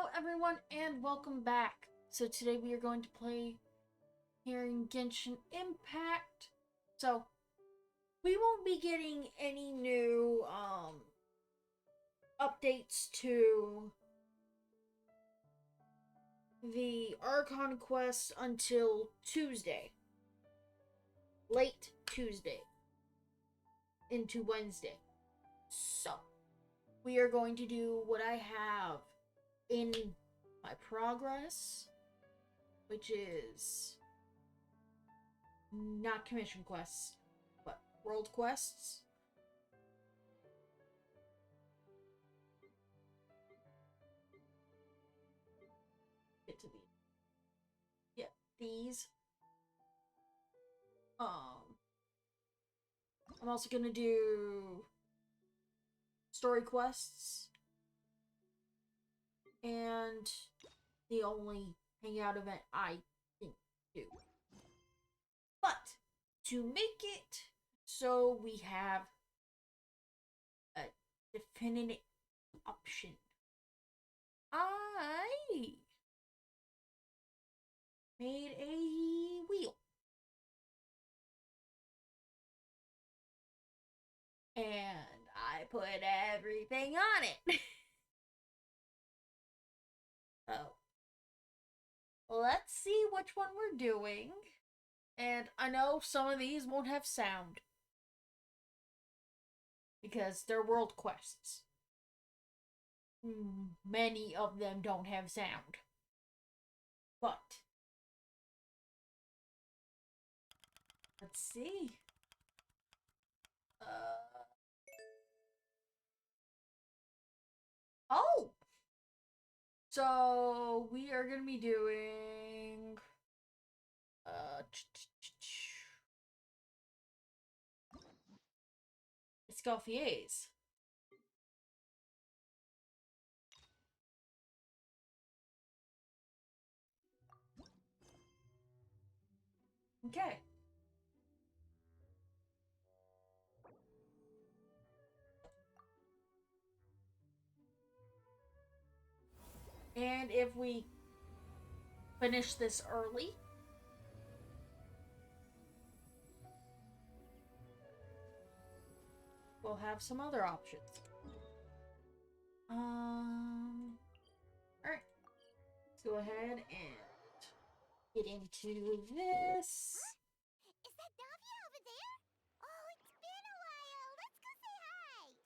Hello everyone and welcome back. So today we are going to play here in Genshin Impact. So we won't be getting any new updates to the Archon quest until Tuesday. Late Tuesday into Wednesday. So we are going to do what I have in my progress, which is not commission quests, but world quests. Get to these. I'm also gonna do story quests. And the only hangout event I can do. But to make it so we have a definite option, I made a wheel. And I put everything on it. So, let's see which one we're doing. And I know some of these won't have sound, because they're world quests. Many of them don't have sound. But, let's see. Oh! So, we are going to be doing Escoffiers. Okay. And if we finish this early, we'll have some other options. Alright. Let's go ahead and get into this. Is that Davia over there? Oh, it's been a while. Let's go say hi.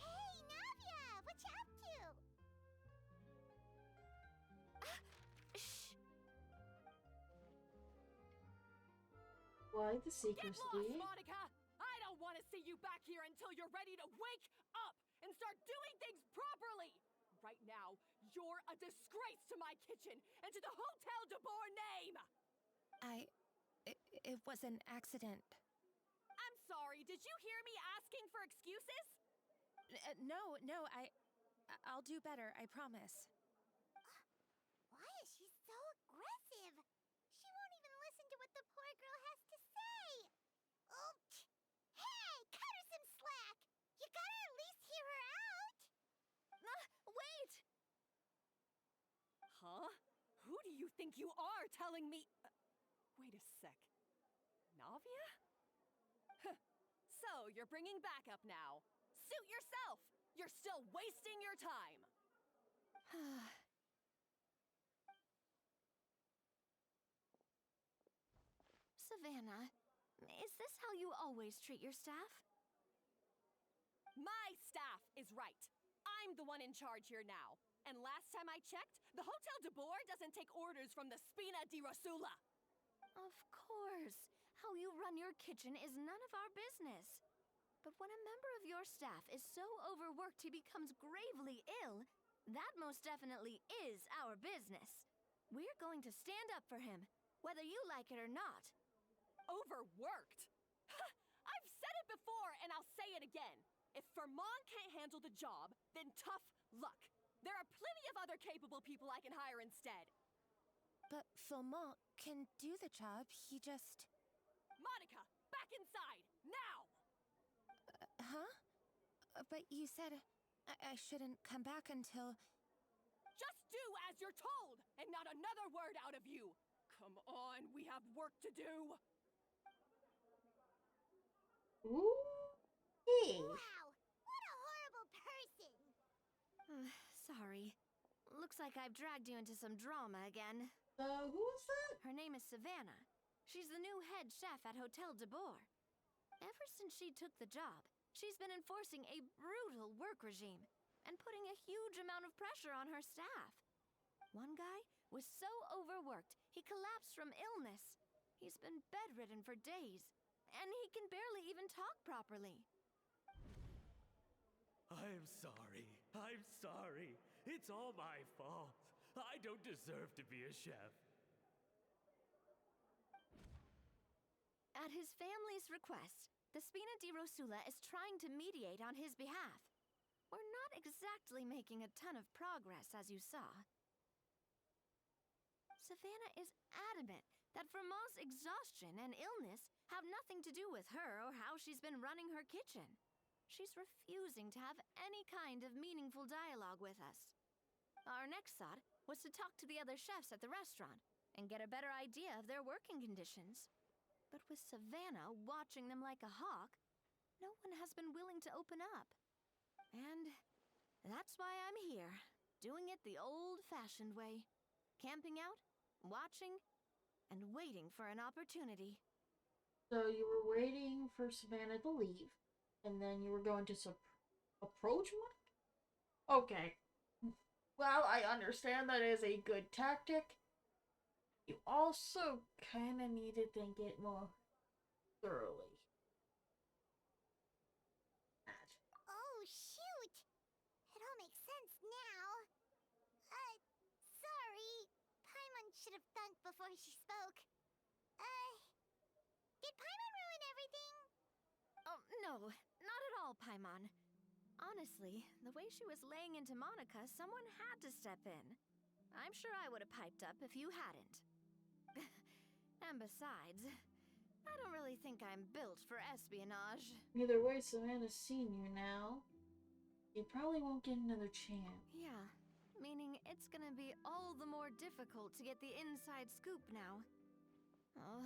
Hey, Navia, what you up to? Shh. Why the Get secrecy? lost, Monica! I don't want to see you back here until you're ready to wake up and start doing things properly! Right now, you're a disgrace to my kitchen and to the Hotel de Boer name! It was an accident. I'm sorry, did you hear me asking for excuses? No, I'll do better, I promise. Why is she so aggressive? She won't even listen to what the poor girl has to say. Oh, hey, cut her some slack. You gotta at least hear her out. Wait! Huh? Who do you think you are telling me? Wait a sec. Navia? Huh. So, you're bringing backup now. Suit yourself! You're still wasting your time! Savannah, is this how you always treat your staff? My staff is right. I'm the one in charge here now. And last time I checked, the Hotel de Boer doesn't take orders from the Spina di Rosula. Of course. How you run your kitchen is none of our business. But when a member of your staff is so overworked he becomes gravely ill, that most definitely is our business. We're going to stand up for him, whether you like it or not. Overworked? I've said it before and I'll say it again. If Fermon can't handle the job, then tough luck. There are plenty of other capable people I can hire instead. But Philmont can do the job, he just... Monica, back inside, now! Huh? But you said I shouldn't come back until... Just do as you're told, and not another word out of you! Come on, we have work to do! Ooh. Hey. Wow! What a horrible person! Sorry. Looks like I've dragged you into some drama again. Who was that? Her name is Savannah. She's the new head chef at Hotel de Boer. Ever since she took the job, she's been enforcing a brutal work regime and putting a huge amount of pressure on her staff. One guy was so overworked, he collapsed from illness. He's been bedridden for days, and he can barely even talk properly. I'm sorry. I'm sorry. It's all my fault. I don't deserve to be a chef. At his family's request, the Spina di Rosula is trying to mediate on his behalf. We're not exactly making a ton of progress, as you saw. Savannah is adamant that Vermont's exhaustion and illness have nothing to do with her or how she's been running her kitchen. She's refusing to have any kind of meaningful dialogue with us. Our next thought was to talk to the other chefs at the restaurant and get a better idea of their working conditions. But with Savannah watching them like a hawk, no one has been willing to open up. And that's why I'm here, doing it the old-fashioned way. Camping out, watching, and waiting for an opportunity. So you were waiting for Savannah to leave, and then you were going to approach one? Okay. Well, I understand that is a good tactic. You also kind of need to think it more thoroughly. Oh, shoot! It all makes sense now. Sorry. Paimon should have thunk before she spoke. Did Paimon ruin everything? Oh, no, not at all, Paimon. Honestly, the way she was laying into Monica, someone had to step in. I'm sure I would have piped up if you hadn't. And besides, I don't really think I'm built for espionage. Either way, Savannah's seen you now. You probably won't get another chance. Yeah, meaning it's gonna be all the more difficult to get the inside scoop now. Oh,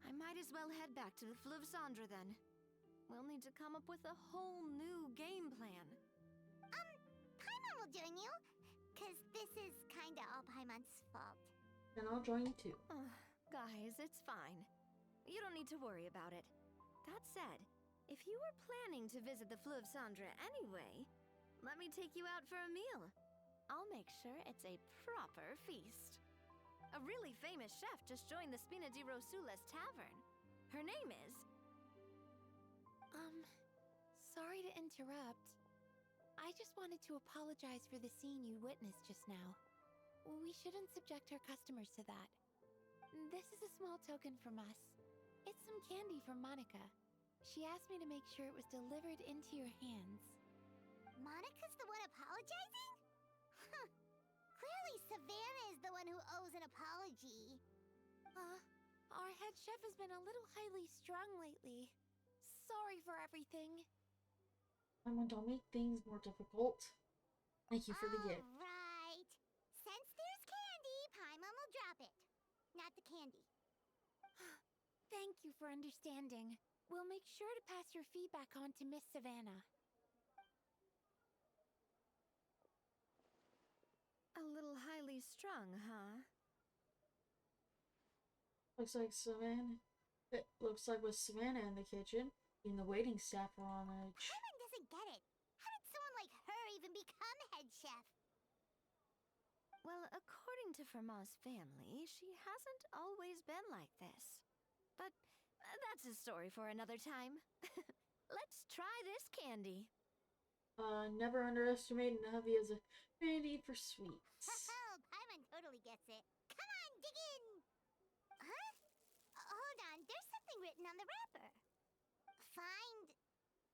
I might as well head back to the Fleuve Cendre then. We'll need to come up with a whole new game plan. Paimon will join you, 'cause this is kinda all Paimon's fault. And I'll join you too. Guys, it's fine. You don't need to worry about it. That said, if you were planning to visit the Fleuve Cendre anyway, let me take you out for a meal. I'll make sure it's a proper feast. A really famous chef just joined the Spina di Rosula's tavern. Her name is... Sorry to interrupt. I just wanted to apologize for the scene you witnessed just now. We shouldn't subject our customers to that. This is a small token from us. It's some candy from Monica. She asked me to make sure it was delivered into your hands. Monica's the one apologizing? Huh. Clearly Savannah is the one who owes an apology. Our head chef has been a little highly strung lately. Sorry for everything. Paimon, don't make things more difficult. Thank you for the gift. Alright. Since there's candy, Paimon will drop it. Not the candy. Thank you for understanding. We'll make sure to pass your feedback on to Miss Savannah. A little highly strung, huh? Looks like Savannah. It looks like with Savannah in the kitchen, even the waiting staff are on edge. Paimon doesn't get it. How did someone like her even become head chef? Well, according to Fermat's family, she hasn't always been like this. But that's a story for another time. Let's try this candy. Never underestimate Navia's affinity for sweets. Oh, Paimon totally gets it. Come on, dig in! Huh? Hold on, there's something written on the wrapper. Find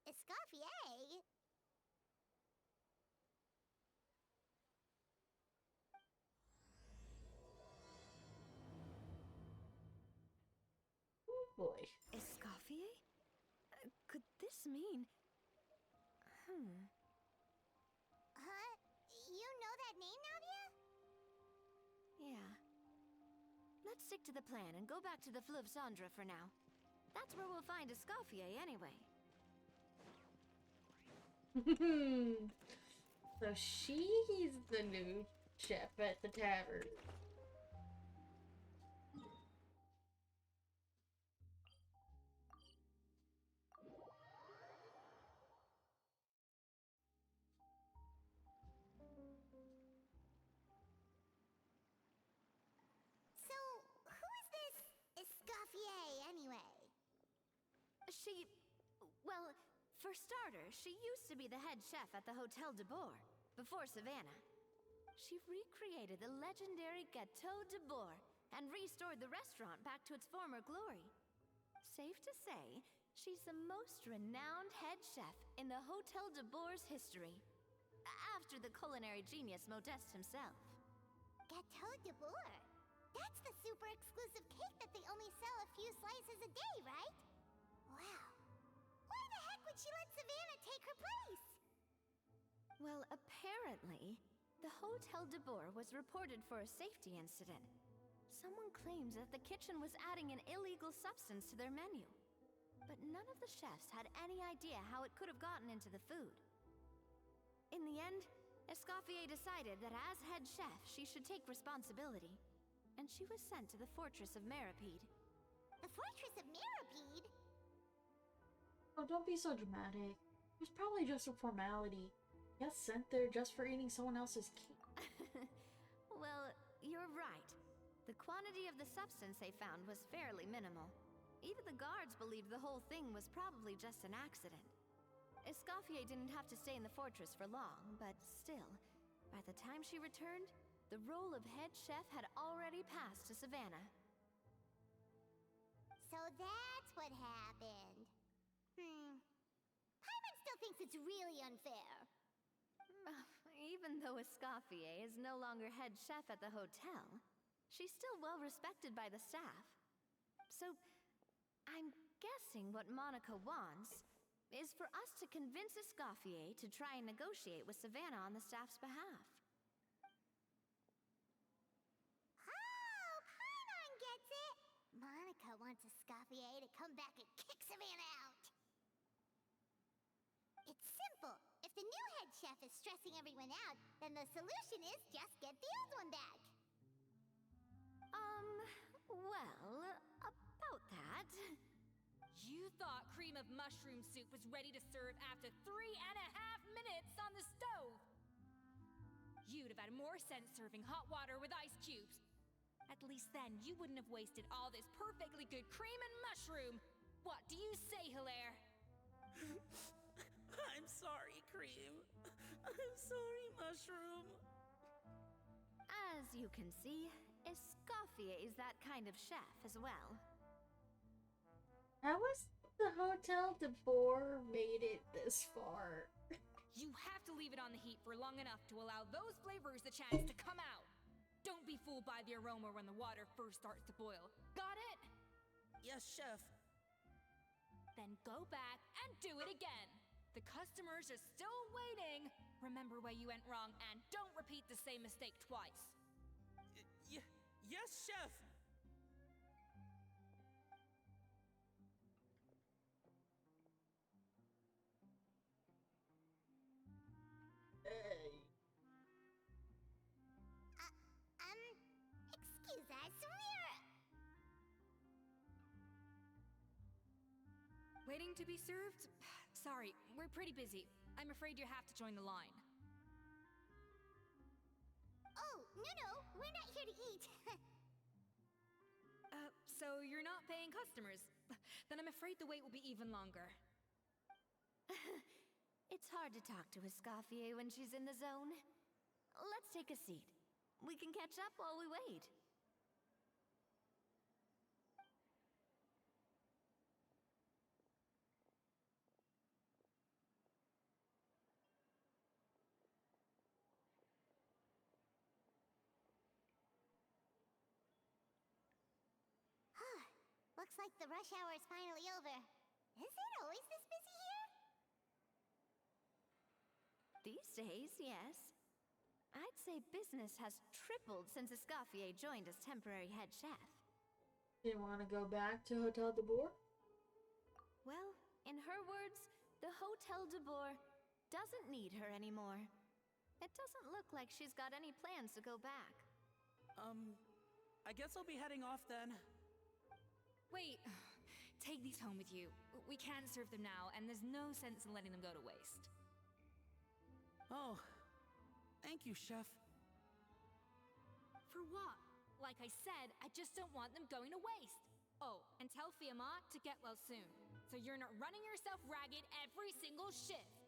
Escoffier. boy. Escoffier? Could this mean... Huh? You know that name, Navia? Yeah. Let's stick to the plan and go back to the Fleuve Cendre for now. That's where we'll find Escoffier anyway. So she's the new chef at the tavern. So, who is this Escoffier anyway? She... Well, for starters, she used to be the head chef at the Hotel de Bourg, before Savannah. She recreated the legendary Gâteau de Bourg and restored the restaurant back to its former glory. Safe to say, she's the most renowned head chef in the Hotel de Bourg's history. After the culinary genius Modeste himself. Gâteau de Bourg? That's the super exclusive cake that they only sell a few slices a day, right? Wow. Why the heck would she let Savannah take her place? Well, apparently, the Hotel de Bourg was reported for a safety incident. Someone claims that the kitchen was adding an illegal substance to their menu. But none of the chefs had any idea how it could have gotten into the food. In the end, Escoffier decided that as head chef, she should take responsibility. And she was sent to the Fortress of Meripede. The Fortress of Meripede? Oh, don't be so dramatic. It was probably just a formality. He got sent there just for eating someone else's cake. Well, you're right. The quantity of the substance they found was fairly minimal. Even the guards believed the whole thing was probably just an accident. Escoffier didn't have to stay in the fortress for long, but still, by the time she returned, the role of head chef had already passed to Savannah. So that's what happened. Paimon still thinks it's really unfair. Even though Escoffier is no longer head chef at the hotel, she's still well respected by the staff. So, I'm guessing what Monica wants is for us to convince Escoffier to try and negotiate with Savannah on the staff's behalf. Oh, Paimon gets it! Monica wants Escoffier to come back and kick Savannah out. It's simple. If the new head chef is stressing everyone out, then the solution is just get the old one back. Well, about that... You thought cream of mushroom soup was ready to serve after 3.5 minutes on the stove! You'd have had more sense serving hot water with ice cubes. At least then you wouldn't have wasted all this perfectly good cream and mushroom. What do you say, Hilaire? I'm sorry, Cream. I'm sorry, Mushroom. As you can see, Escoffier is that kind of chef as well. How was the Hotel de Bourg made it this far? You have to leave it on the heat for long enough to allow those flavors the chance to come out. Don't be fooled by the aroma when the water first starts to boil. Got it? Yes, Chef. Then go back and do it again. The customers are still waiting. Remember where you went wrong and don't repeat the same mistake twice. Yes, Chef. Excuse us, we're... Waiting to be served? Sorry, we're pretty busy. I'm afraid you have to join the line. Oh, no, we're not here to eat. So you're not paying customers? Then I'm afraid the wait will be even longer. It's hard to talk to Escoffier when she's in the zone. Let's take a seat. We can catch up while we wait. Well, Looks like the rush hour is finally over. Is it always this busy here? These days, yes. I'd say business has tripled since Escoffier joined as temporary head chef. Do you want to go back to Hotel de Boer? Well, in her words, the Hotel de Boer doesn't need her anymore. It doesn't look like she's got any plans to go back. I guess I'll be heading off then. Wait, take these home with you. We can't serve them now, and there's no sense in letting them go to waste. Oh, thank you, Chef. For what? Like I said, I just don't want them going to waste. Oh, and tell Fiamma to get well soon, so you're not running yourself ragged every single shift.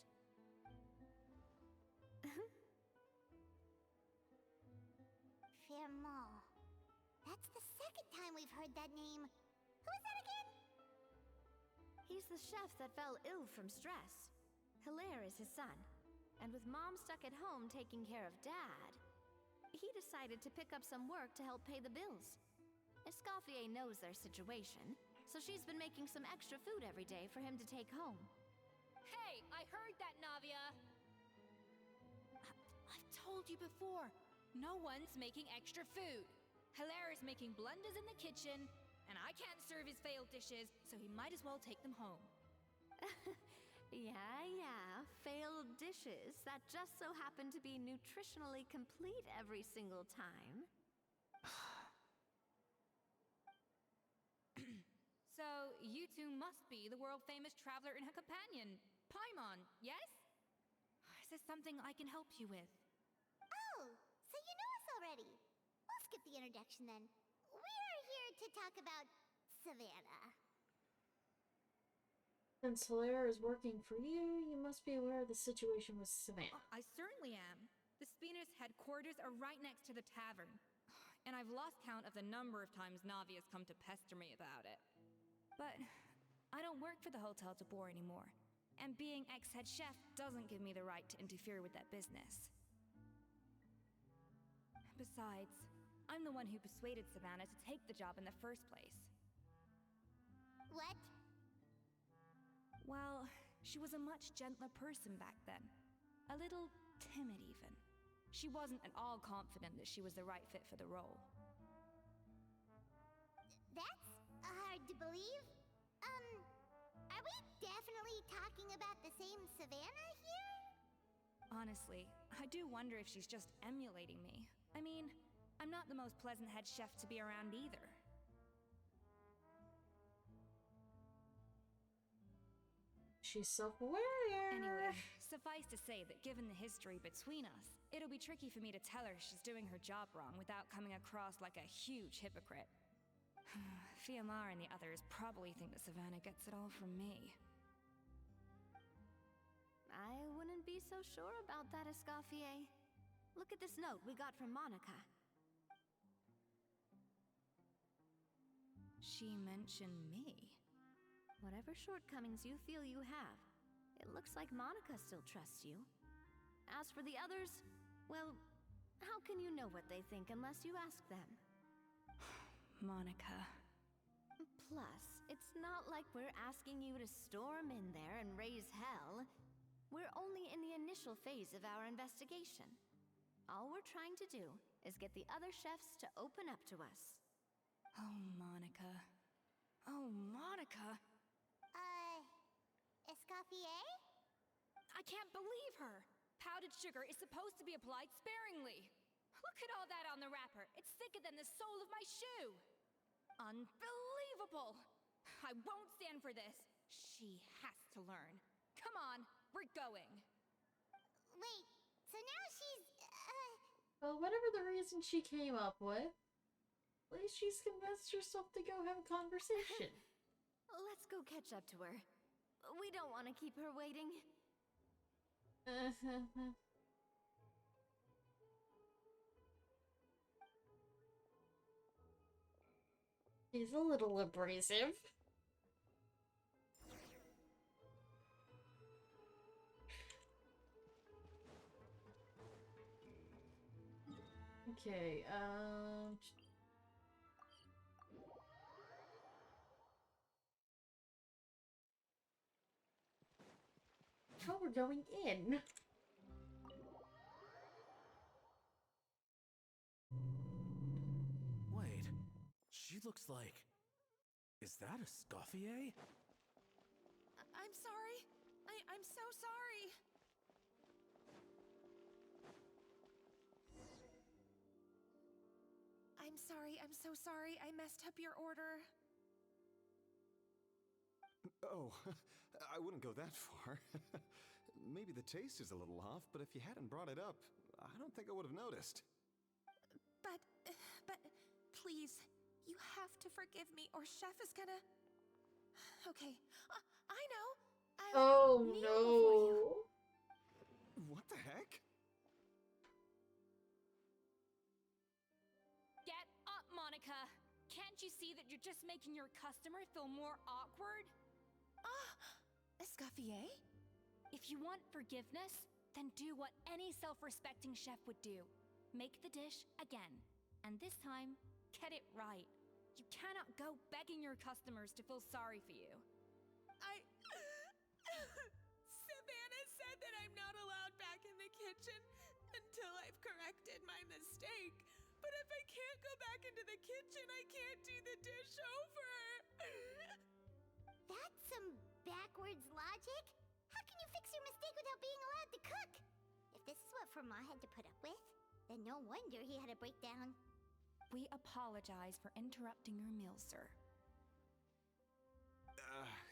Firmo. That's the second time we've heard that name. Who is that again? He's the chef that fell ill from stress. Hilaire is his son. And with Mom stuck at home taking care of Dad, he decided to pick up some work to help pay the bills. Escoffier knows their situation, so she's been making some extra food every day for him to take home. Hey, I heard that, Navia! I've told you before, no one's making extra food. Hilaire is making blunders in the kitchen, and I can't serve his failed dishes, so he might as well take them home. Yeah, failed dishes that just so happen to be nutritionally complete every single time. So, you two must be the world-famous traveler and her companion, Paimon, yes? Is there something I can help you with? Oh, so you know us already. We'll skip the introduction then. We're here to talk about Savannah. Since Hilaire is working for you, you must be aware of the situation with Savannah. I certainly am. The Spina's headquarters are right next to the tavern. And I've lost count of the number of times Navi has come to pester me about it. But I don't work for the Hotel de Boer anymore. And being ex-head chef doesn't give me the right to interfere with that business. Besides, I'm the one who persuaded Savannah to take the job in the first place. What? Well, she was a much gentler person back then. A little timid, even. She wasn't at all confident that she was the right fit for the role. That's hard to believe. Are we definitely talking about the same Savannah here? Honestly, I do wonder if she's just emulating me. I mean, I'm not the most pleasant head chef to be around either. She's self-aware. Anyway, suffice to say that given the history between us, it'll be tricky for me to tell her she's doing her job wrong without coming across like a huge hypocrite. Fiamma and the others probably think that Savannah gets it all from me. I wouldn't be so sure about that, Escoffier. Look at this note we got from Monica. She mentioned me. Whatever shortcomings you feel you have, it looks like Monica still trusts you. As for the others, well, how can you know what they think unless you ask them? Monica. Plus, it's not like we're asking you to storm in there and raise hell. We're only in the initial phase of our investigation. All we're trying to do is get the other chefs to open up to us. Oh, Monica. Oh, Monica. Escoffier? I can't believe her! Powdered sugar is supposed to be applied sparingly. Look at all that on the wrapper. It's thicker than the sole of my shoe. Unbelievable! I won't stand for this. She has to learn. Come on, we're going. Wait, so now she's, Well, whatever the reason she came up with, at least she's convinced herself to go have a conversation. Let's go catch up to her. We don't want to keep her waiting. He's a little abrasive. Okay, how we're going in. Wait, she looks like... Is that a Scoffier? I'm sorry. I'm so sorry. I'm sorry. I'm so sorry. I messed up your order. Oh, I wouldn't go that far. Maybe the taste is a little off, but if you hadn't brought it up, I don't think I would have noticed. But, please, you have to forgive me or Chef is gonna... Okay, I know. I'll Oh kneel before you. no. What the heck? Get up, Monica! Can't you see that you're just making your customer feel more awkward? Escoffier? If you want forgiveness, then do what any self-respecting chef would do. Make the dish again. And this time, get it right. You cannot go begging your customers to feel sorry for you. Savannah said that I'm not allowed back in the kitchen until I've corrected my mistake. But if I can't go back into the kitchen, I can't do the dish over. That's some backwards logic. How can you fix your mistake without being allowed to cook? If this is what Fermat had to put up with, then no wonder he had a breakdown. We apologize for interrupting your meal, sir.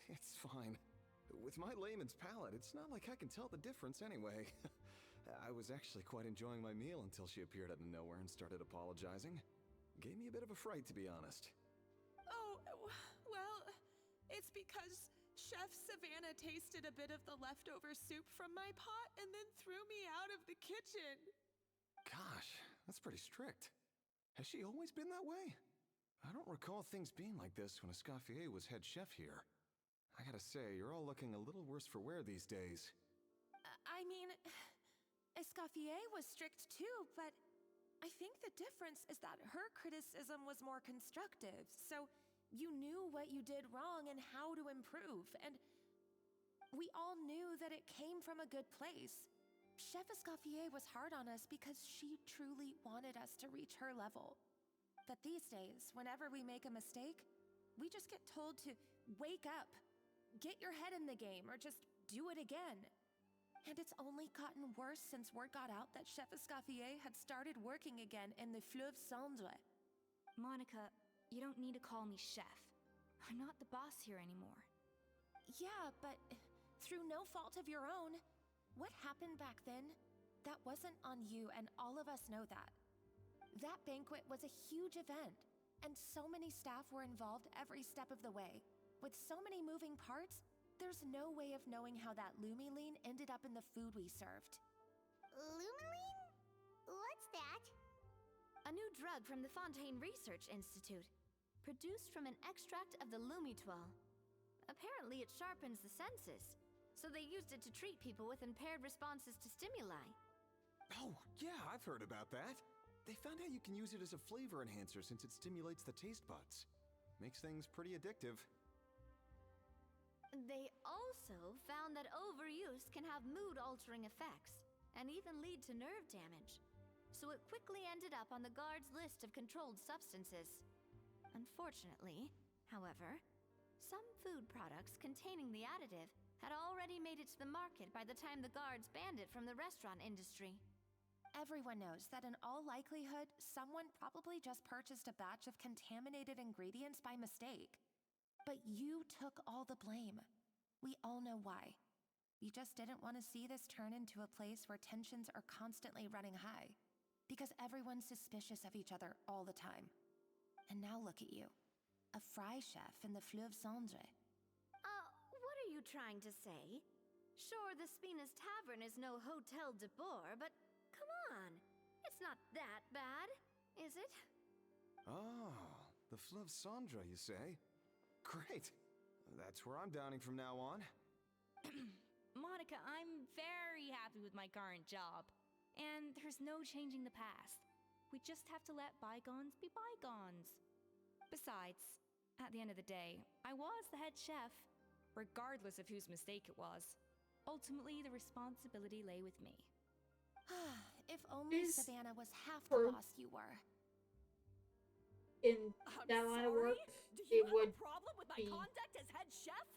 It's fine. With my layman's palate, it's not like I can tell the difference anyway. I was actually quite enjoying my meal until she appeared out of nowhere and started apologizing. Gave me a bit of a fright, to be honest. Oh, well, it's because Chef Savannah tasted a bit of the leftover soup from my pot and then threw me out of the kitchen. Gosh, that's pretty strict. Has she always been that way? I don't recall things being like this when Escoffier was head chef here. I gotta say, you're all looking a little worse for wear these days. I mean, Escoffier was strict too, but I think the difference is that her criticism was more constructive, so you knew what you did wrong and how to improve, and we all knew that it came from a good place. Chef Escoffier was hard on us because she truly wanted us to reach her level. But these days, whenever we make a mistake, we just get told to wake up, get your head in the game, or just do it again. And it's only gotten worse since word got out that Chef Escoffier had started working again in the Fleuve Cendre. Monica, you don't need to call me chef. I'm not the boss here anymore. Yeah, but through no fault of your own, what happened back then, that wasn't on you, and all of us know that. That banquet was a huge event, and so many staff were involved every step of the way. With so many moving parts, there's no way of knowing how that Lumiline ended up in the food we served. Lumiline? What's that? A new drug from the Fontaine Research Institute, produced from an extract of the Lumitoile. Apparently it sharpens the senses, so they used it to treat people with impaired responses to stimuli. Oh, yeah, I've heard about that. They found out you can use it as a flavor enhancer since it stimulates the taste buds. Makes things pretty addictive. They also found that overuse can have mood-altering effects, and even lead to nerve damage. So it quickly ended up on the guard's list of controlled substances. Unfortunately, however, some food products containing the additive had already made it to the market by the time the guards banned it from the restaurant industry. Everyone knows that in all likelihood, someone probably just purchased a batch of contaminated ingredients by mistake. But you took all the blame. We all know why. You just didn't want to see this turn into a place where tensions are constantly running high. Because everyone's suspicious of each other all the time. And now look at you. A fry chef in the Fleuve Cendre. What are you trying to say? Sure, the Spina's Tavern is no Hotel de Boer, but come on. It's not that bad, is it? Oh, the Fleuve Cendre, you say? Great. That's where I'm dining from now on. Monica, I'm very happy with my current job. And there's no changing the past. We just have to let bygones be bygones. Besides, at the end of the day, I was the head chef, regardless of whose mistake it was. ultimately the responsibility lay with me. If only Is Savannah was half for- the boss you were. In I'm that line of sorry? work, Do you it have would a problem with my be- conduct as head chef?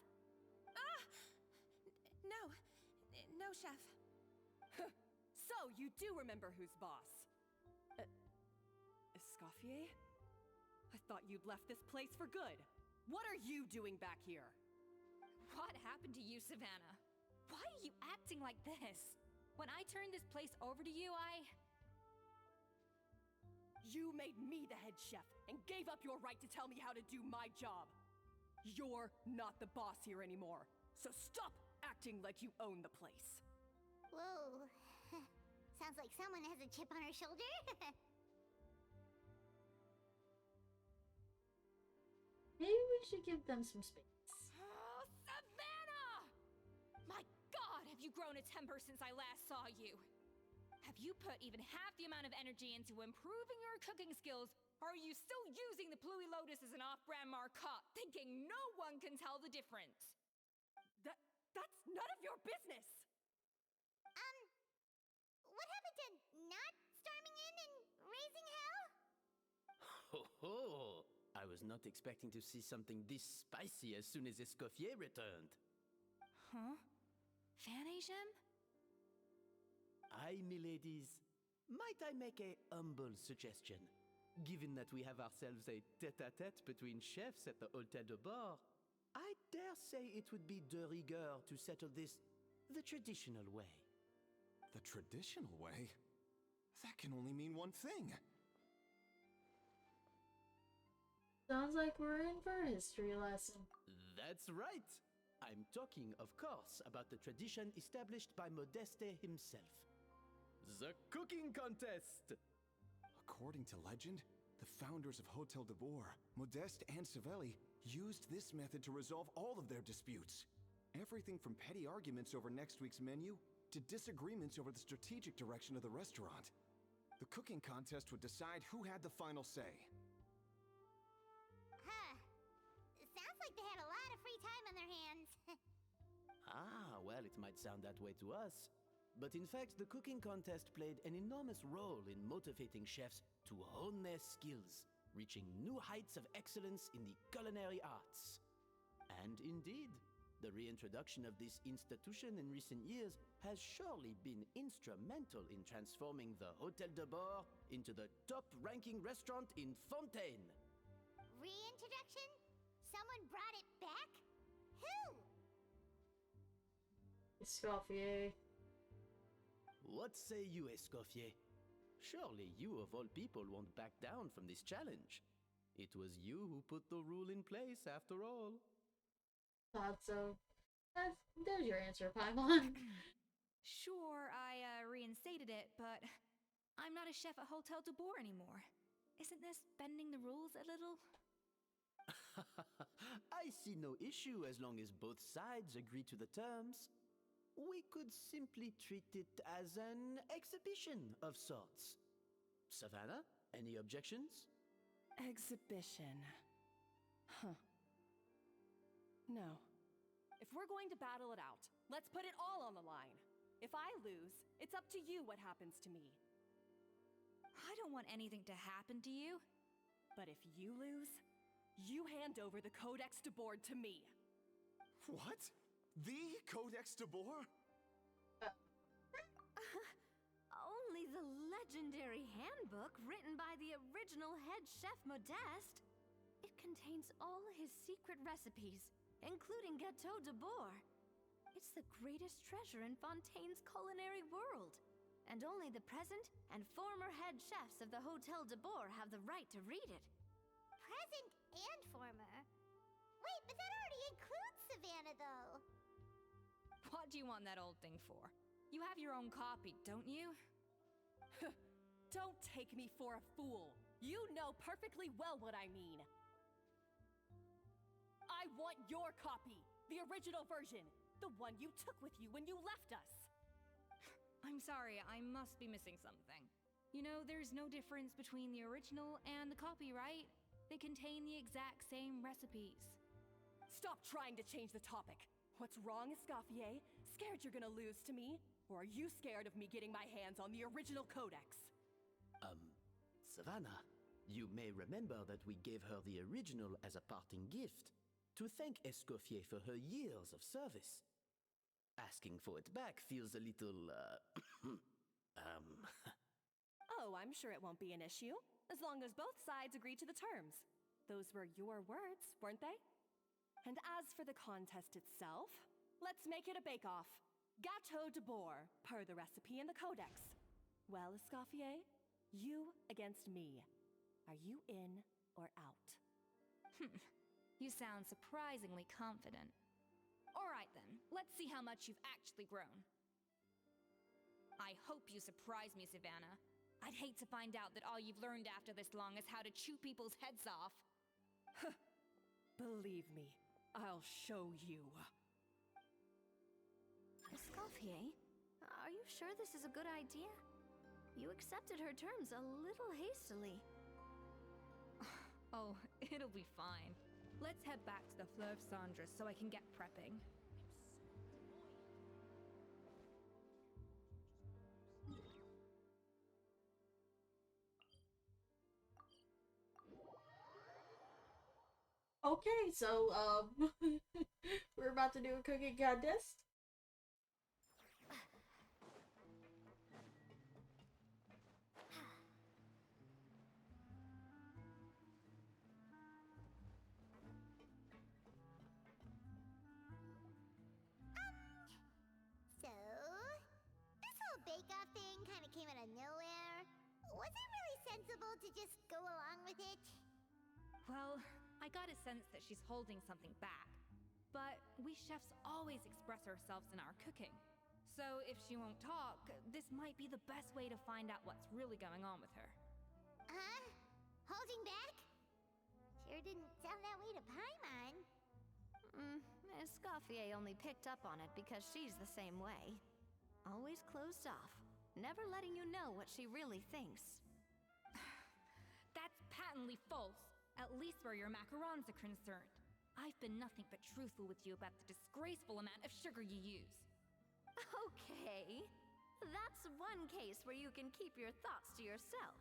No, chef. So you do remember who's boss? Escoffier? I thought you'd left this place for good. What are you doing back here? What happened to you, Savannah? Why are you acting like this? When I turned this place over to you, You made me the head chef and gave up your right to tell me how to do my job. You're not the boss here anymore, so stop acting like you own the place. Whoa. Sounds like someone has a chip on her shoulder. maybe we should give them some space. Oh, Savannah! My God, have you grown a temper since I last saw you? Have you put even half the amount of energy into improving your cooking skills, or are you still using the Pluie Lotus as an off-brand marcotte, thinking no one can tell the difference? That's none of your business! What happened to not storming in and raising hell? Ho ho! I was not expecting to see something this spicy as soon as Escoffier returned. Huh? Fanasium? Aye, miladies. Might I make a humble suggestion? Given that we have ourselves a tete-a-tete between chefs at the Hôtel de Bord, I dare say it would be de rigueur to settle this the traditional way. The traditional way? That can only mean one thing. Sounds like we're in for a history lesson. That's right. I'm talking, of course, about the tradition established by Modeste himself. The cooking contest! According to legend, the founders of Hotel de Boer, Modeste and Savelli, used this method to resolve all of their disputes. Everything from petty arguments over next week's menu to disagreements over the strategic direction of the restaurant. The cooking contest would decide who had the final say. Huh. Sounds like they had a lot of free time on their hands. Ah, well, it might sound that way to us. But in fact, the cooking contest played an enormous role in motivating chefs to hone their skills, reaching new heights of excellence in the culinary arts. And indeed, the reintroduction of this institution in recent years has surely been instrumental in transforming the Hôtel de Bord into the top-ranking restaurant in Fontaine. Reintroduction? Someone brought it back? Who? Escoffier. What say you, Escoffier? Surely you of all people won't back down from this challenge. It was you who put the rule in place, after all. Thought so. There's your answer, Paimon. Sure, I reinstated it, but I'm not a chef at Hotel de Boer anymore. Isn't this bending the rules a little? I see no issue as long as both sides agree to the terms. We could simply treat it as an exhibition of sorts. Savannah, any objections? Exhibition. Huh. No. If we're going to battle it out, let's put it all on the line. If I lose, it's up to you what happens to me. I don't want anything to happen to you. But if you lose, you hand over the Codex de Boer to me. What? The Codex de Boer? Only the legendary handbook written by the original head chef Modeste. It contains all his secret recipes, including Gâteau de Boer. It's the greatest treasure in Fontaine's culinary world, and only the present and former head chefs of the Hotel de Boer have the right to read it. Present and former? Wait, but that already includes Savannah, though. What do you want that old thing for? You have your own copy, don't you? Don't take me for a fool. You know perfectly well what I mean. I want your copy, the original version, the one you took with you when you left us. I'm sorry, I must be missing something. You know, there's no difference between the original and the copy, right? They contain the exact same recipes. Stop trying to change the topic. What's wrong, Escoffier? Scared you're gonna lose to me? Or are you scared of me getting my hands on the original codex? Savannah, you may remember that we gave her the original as a parting gift to thank Escoffier for her years of service. Asking for it back feels a little, Oh, I'm sure it won't be an issue, as long as both sides agree to the terms. Those were your words, weren't they? And as for the contest itself, let's make it a bake-off. Gâteau de Bourg, per the recipe in the codex. Well, Escoffier, you against me. Are you in or out? You sound surprisingly confident. Alright then, let's see how much you've actually grown. I hope you surprise me, Savannah. I'd hate to find out that all you've learned after this long is how to chew people's heads off. Believe me, I'll show you. Escoffier, are you sure this is a good idea? You accepted her terms a little hastily. Oh, it'll be fine. Let's head back to the Fleuve Cendres so I can get prepping. Okay, so, we're about to do a cooking contest. So, this whole bake-off thing kind of came out of nowhere. Was it really sensible to just go along with it? Well, I got a sense that she's holding something back. But we chefs always express ourselves in our cooking. So if she won't talk, this might be the best way to find out what's really going on with her. Huh? Holding back? Sure didn't sound that way to Paimon. Escoffier only picked up on it because she's the same way. Always closed off, never letting you know what she really thinks. That's patently false, at least where your macarons are concerned. I've been nothing but truthful with you about the disgraceful amount of sugar you use. Okay, that's one case where you can keep your thoughts to yourself.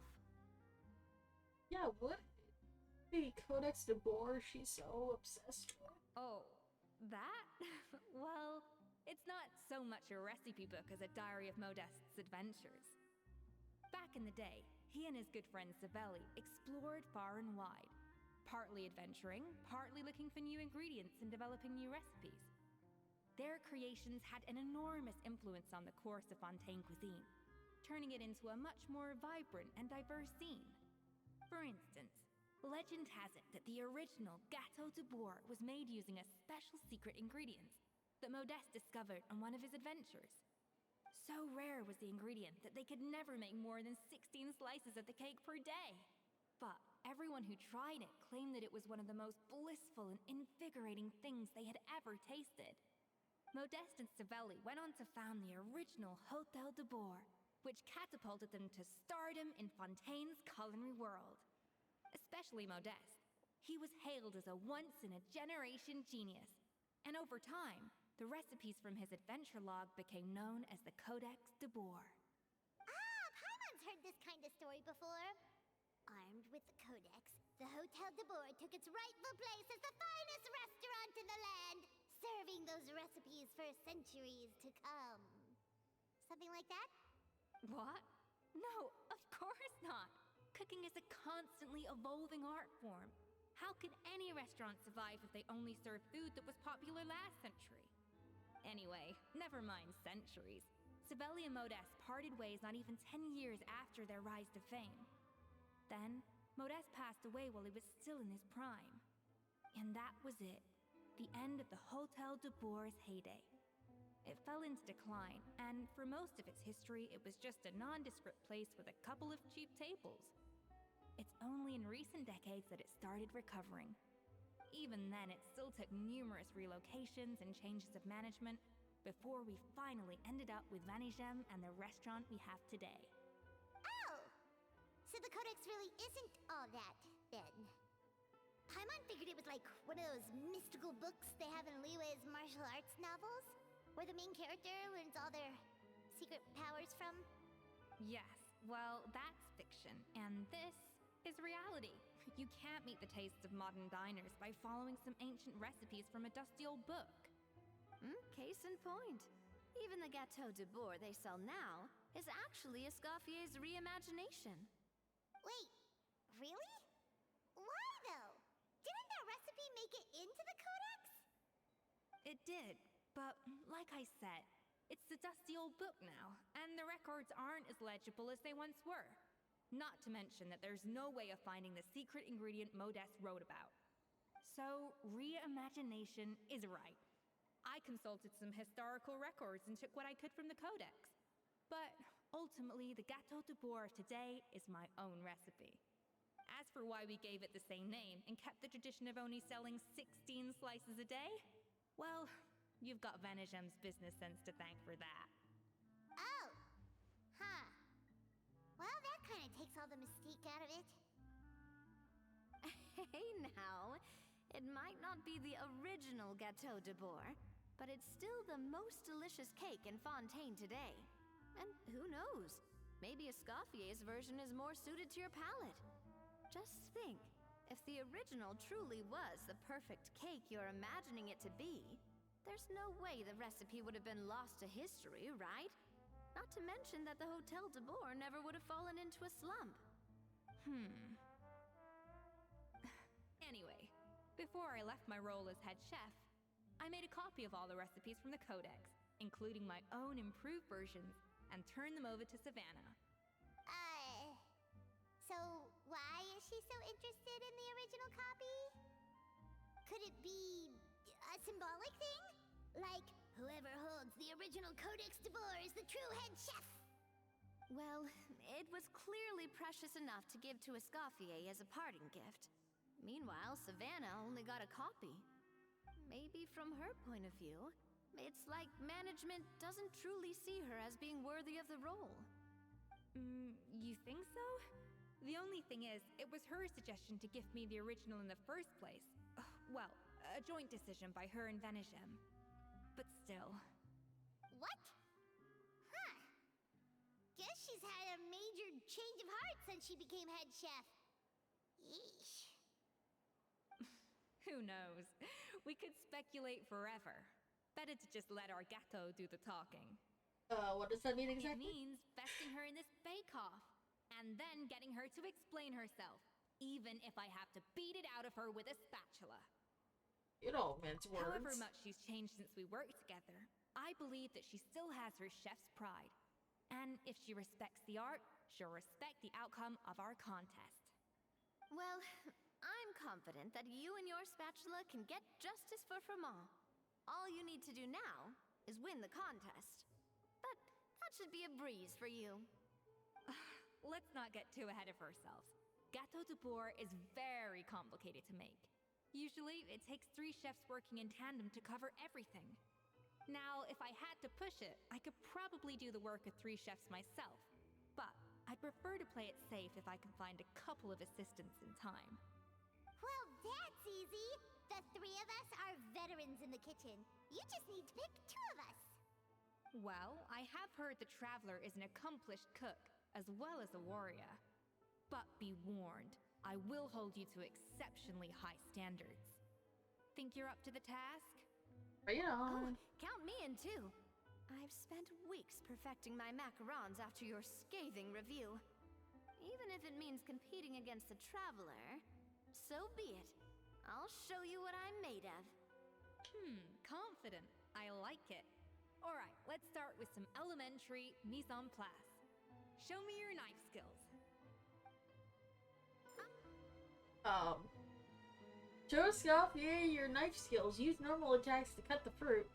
Yeah, what the Codex de Bourg she's so obsessed with? Oh, that? Well, it's not so much a recipe book as a diary of Modeste's adventures. Back in the day, he and his good friend Savelli explored far and wide, partly adventuring, partly looking for new ingredients and developing new recipes. Their creations had an enormous influence on the course of Fontaine cuisine, turning it into a much more vibrant and diverse scene. For instance, legend has it that the original Gâteau de Bourg was made using a special secret ingredient that Modeste discovered on one of his adventures. So rare was the ingredient that they could never make more than 16 slices of the cake per day. But everyone who tried it claimed that it was one of the most blissful and invigorating things they had ever tasted. Modeste and Savelli went on to found the original Hôtel de Bourg, which catapulted them to stardom in Fontaine's culinary world. Especially Modeste. He was hailed as a once-in-a-generation genius, and over time, the recipes from his adventure log became known as the Codex de Bourg. Ah, Paimon's heard this kind of story before. Armed with the Codex, the Hôtel de Bourg took its rightful place as the finest restaurant in the land, serving those recipes for centuries to come. Something like that? What? No, of course not. Cooking is a constantly evolving art form. How could any restaurant survive if they only served food that was popular last century? Anyway, never mind centuries. Savelli and Modeste parted ways not even 10 years after their rise to fame. Then, Modeste passed away while he was still in his prime. And that was it. The end of the Hôtel de Bourg's heyday. It fell into decline, and for most of its history, it was just a nondescript place with a couple of cheap tables. It's only in recent decades that it started recovering. Even then, it still took numerous relocations and changes of management before we finally ended up with Vanigem and the restaurant we have today. Oh! So the Codex really isn't all that, then? Paimon figured it was like one of those mystical books they have in Liyue's martial arts novels, where the main character learns all their secret powers from. Yes, well, that's fiction, and this is reality. You can't meet the tastes of modern diners by following some ancient recipes from a dusty old book. Case in point. Even the Gâteau de Bourg they sell now is actually Escoffier's reimagination. Wait, really? Why though? Didn't that recipe make it into the codex? It did, but like I said, it's the dusty old book now, and the records aren't as legible as they once were. Not to mention that there's no way of finding the secret ingredient Modeste wrote about. So, reimagination is right. I consulted some historical records and took what I could from the codex. But ultimately, the Gâteau de Bourg today is my own recipe. As for why we gave it the same name and kept the tradition of only selling 16 slices a day, well, you've got Venegem's business sense to thank for that. Oh. Huh. Well, that kind of takes all the mystique out of it. Hey now, it might not be the original Gâteau de Bourg, but it's still the most delicious cake in Fontaine today. And who knows, maybe Escoffier's version is more suited to your palate. Just think, if the original truly was the perfect cake you're imagining it to be, there's no way the recipe would have been lost to history, right? Not to mention that the Hotel de Bourg never would have fallen into a slump. Anyway, before I left my role as head chef, I made a copy of all the recipes from the codex, including my own improved versions, and turned them over to Savannah. So why is she so interested in the original copy? Could it be a symbolic thing? Like, whoever holds the original Codex de Bourg is the true head chef? Well, it was clearly precious enough to give to Escoffier as a parting gift. Meanwhile, Savannah only got a copy. Maybe from her point of view, it's like management doesn't truly see her as being worthy of the role. You think so? The only thing is, it was her suggestion to gift me the original in the first place. Well, a joint decision by her and Venegem. But still. What? Huh. Guess she's had a major change of heart since she became head chef. Yeesh. Who knows? We could speculate forever. Better to just let our gâteau do the talking. What does that mean exactly? It means besting her in this bake-off, and then getting her to explain herself, even if I have to beat it out of her with a spatula. You don't mince words. However much she's changed since we worked together, I believe that she still has her chef's pride. And if she respects the art, she'll respect the outcome of our contest. Well, I'm confident that you and your spatula can get justice for Froment. All you need to do now is win the contest. But that should be a breeze for you. Let's not get too ahead of ourselves. Gâteau de Bourg is very complicated to make. Usually, it takes 3 chefs working in tandem to cover everything. Now, if I had to push it, I could probably do the work of 3 chefs myself. But I'd prefer to play it safe if I can find a couple of assistants in time. Well, that's easy. The 3 of us are veterans in the kitchen. You just need to pick 2 of us. Well, I have heard the Traveler is an accomplished cook, as well as a warrior. But be warned, I will hold you to exceptionally high standards. Think you're up to the task? Right Oh, on. count me in too. I've spent weeks perfecting my macarons after your scathing review. Even if it means competing against the Traveler, so be it. I'll show you what I'm made of. Confident. I like it. Alright, let's start with some elementary mise en place. Show me your knife skills. Show Escoffier your knife skills. Use normal attacks to cut the fruit.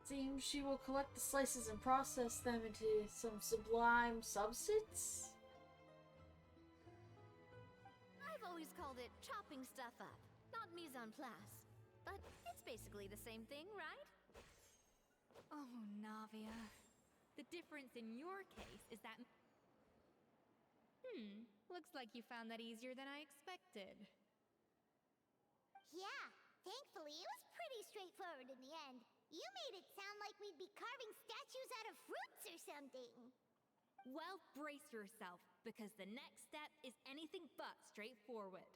Seems she will collect the slices and process them into some sublime substance. I've always called it chopping stuff up, not mise en place. But it's basically the same thing, right? Oh, Navia. The difference in your case is that... Looks like you found that easier than I expected. Yeah, thankfully it was pretty straightforward in the end. You made it sound like we'd be carving statues out of fruits or something. Well, brace yourself, because the next step is anything but straightforward.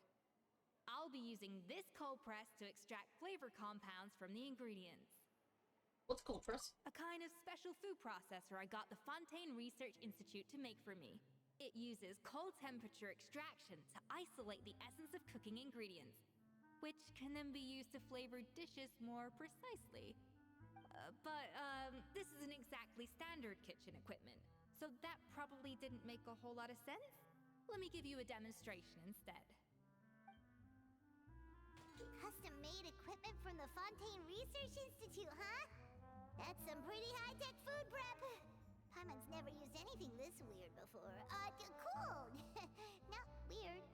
I'll be using this cold press to extract flavor compounds from the ingredients. What's cold press? A kind of special food processor I got the Fontaine Research Institute to make for me. It uses cold temperature extraction to isolate the essence of cooking ingredients, which can then be used to flavor dishes more precisely. But this isn't exactly standard kitchen equipment, so that probably didn't make a whole lot of sense. Let me give you a demonstration instead. Custom-made equipment from the Fontaine Research Institute, huh? That's some pretty high-tech food prep. Paimon's never used anything this weird before. Cool. Not weird.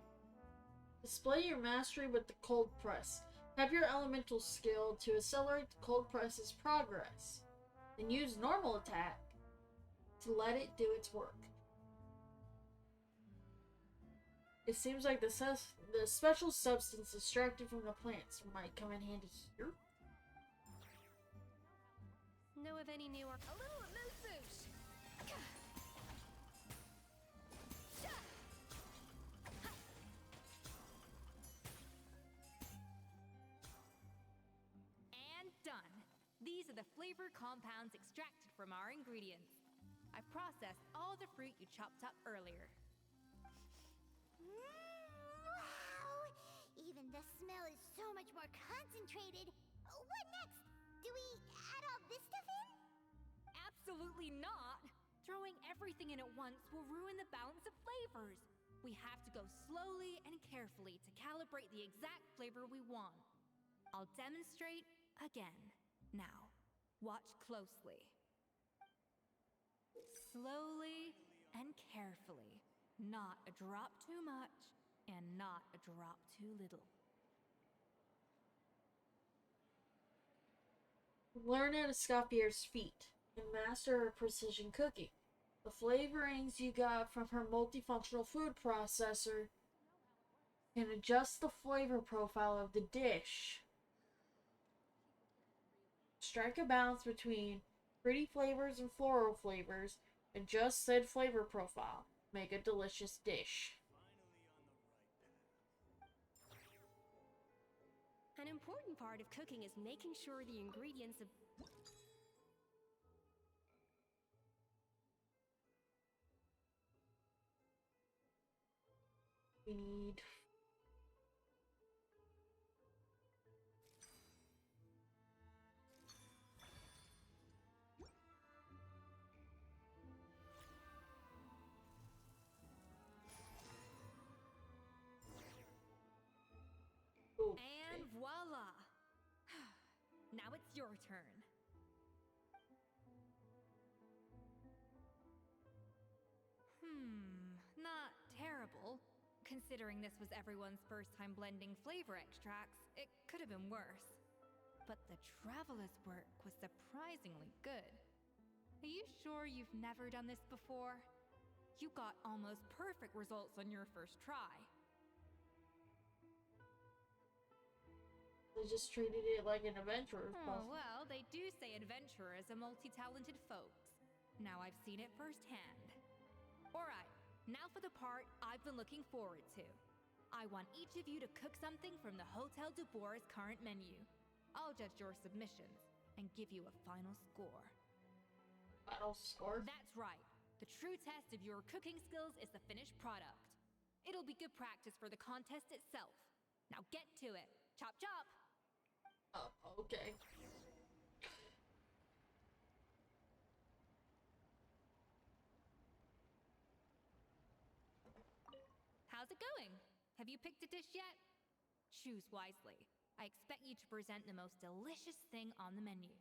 Display your mastery with the cold press. Have your elemental skill to accelerate the cold press's progress. Then use normal attack to let it do its work. It seems like the special substance extracted from the plants might come in handy here. Know of any new or A little amuse-bouche! And done. These are the flavor compounds extracted from our ingredients. I've processed all the fruit you chopped up earlier. Wow! Even the smell is so much more concentrated. What next? Do we add all this stuff in? Absolutely not! Throwing everything in at once will ruin the balance of flavors. We have to go slowly and carefully to calibrate the exact flavor we want. I'll demonstrate again. Now, watch closely. Slowly and carefully. Not a drop too much, and not a drop too little. Learn at Escopier's feet and master her precision cooking. The flavorings you got from her multifunctional food processor can adjust the flavor profile of the dish. Strike a balance between fruity flavors and floral flavors. Adjust said flavor profile. Make a delicious dish. An important part of cooking is making sure the ingredients of We need And voila! Now it's your turn. Not terrible. Considering this was everyone's first time blending flavor extracts, it could have been worse. But the Traveler's work was surprisingly good. Are you sure you've never done this before? You got almost perfect results on your first try. They just treated it like an adventure. Oh, well, they do say adventurers are multi-talented folks. Now I've seen it firsthand. Alright, now for the part I've been looking forward to. I want each of you to cook something from the Hotel du Bois' current menu. I'll judge your submissions and give you a final score. Final score? That's right. The true test of your cooking skills is the finished product. It'll be good practice for the contest itself. Now get to it. Chop chop! Oh, okay. How's it going? Have you picked a dish yet? Choose wisely. I expect you to present the most delicious thing on the menu.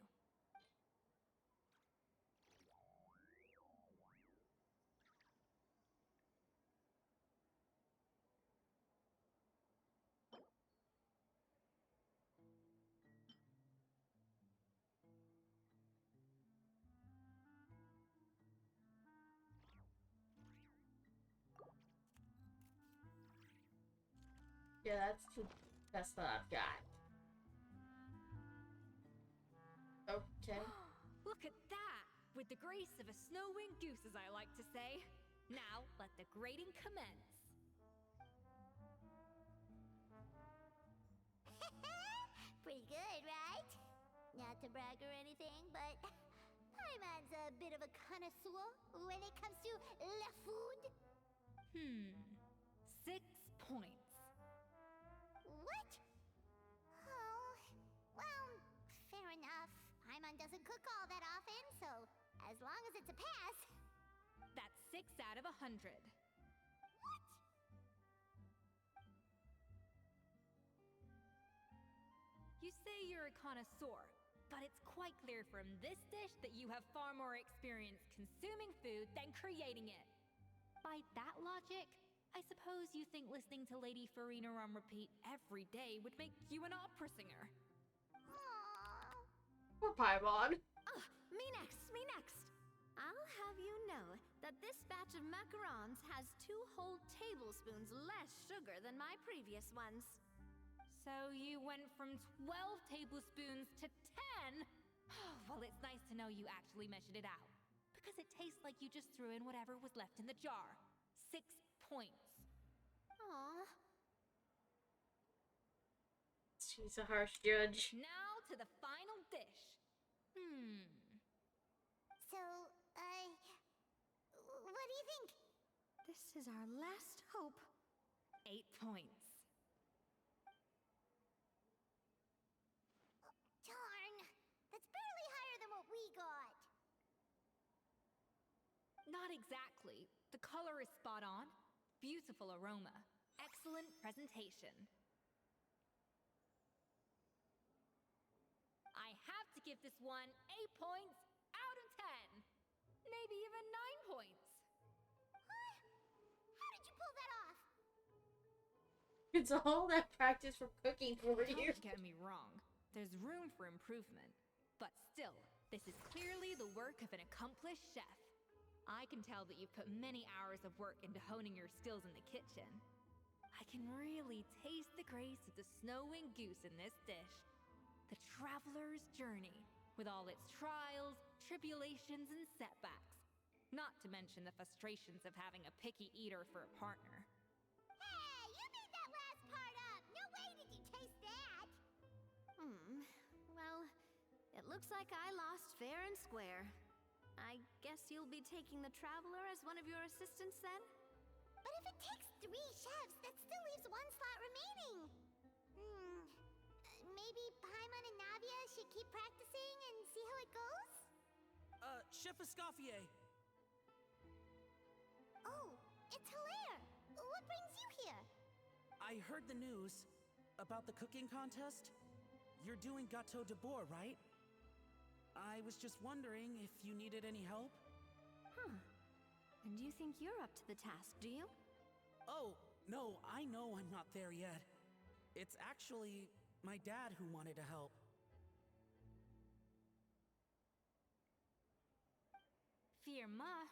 Yeah, that's the best that I've got. Okay. Look at that! With the grace of a snow-winged goose, as I like to say. Now, let the grating commence. Pretty good, right? Not to brag or anything, but Paimon's a bit of a connoisseur when it comes to la food. 6 points. What? Oh, well, fair enough. Paimon doesn't cook all that often, so as long as it's a pass. That's 6 out of 100. What? You say you're a connoisseur, but it's quite clear from this dish that you have far more experience consuming food than creating it. By that logic, I suppose you think listening to Lady Farina on repeat every day would make you an opera singer. Aww. Poor Paimon. Ugh, me next, me next. I'll have you know that this batch of macarons has 2 whole tablespoons less sugar than my previous ones. So you went from 12 tablespoons to 10? Well, it's nice to know you actually measured it out. Because it tastes like you just threw in whatever was left in the jar. 6 points. Aw. She's a harsh judge. Now to the final dish. So, what do you think? This is our last hope. 8 points. Darn, that's barely higher than what we got. Not exactly. The color is spot on. Beautiful aroma. Excellent presentation. I have to give this one 8 points out of 10. Maybe even 9 points. Huh? How did you pull that off? It's all that practice from cooking for you. Don't get me wrong. There's room for improvement. But still, this is clearly the work of an accomplished chef. I can tell that you've put many hours of work into honing your skills in the kitchen. I can really taste the grace of the snow-winged goose in this dish. The traveler's journey, with all its trials, tribulations, and setbacks. Not to mention the frustrations of having a picky eater for a partner. Hey, you made that last part up. No way did you taste that. Well, it looks like I lost fair and square. I guess you'll be taking the traveler as one of your assistants then? But if it takes 3 chefs, that still leaves 1 slot remaining. Maybe Paimon and Navia should keep practicing and see how it goes? Chef Escoffier. Oh, it's Hilaire. What brings you here? I heard the news about the cooking contest. You're doing gâteau de bois, right? I was just wondering if you needed any help. Huh. And you think you're up to the task, do you? Oh, no, I know I'm not there yet. It's actually my dad who wanted to help. Firma,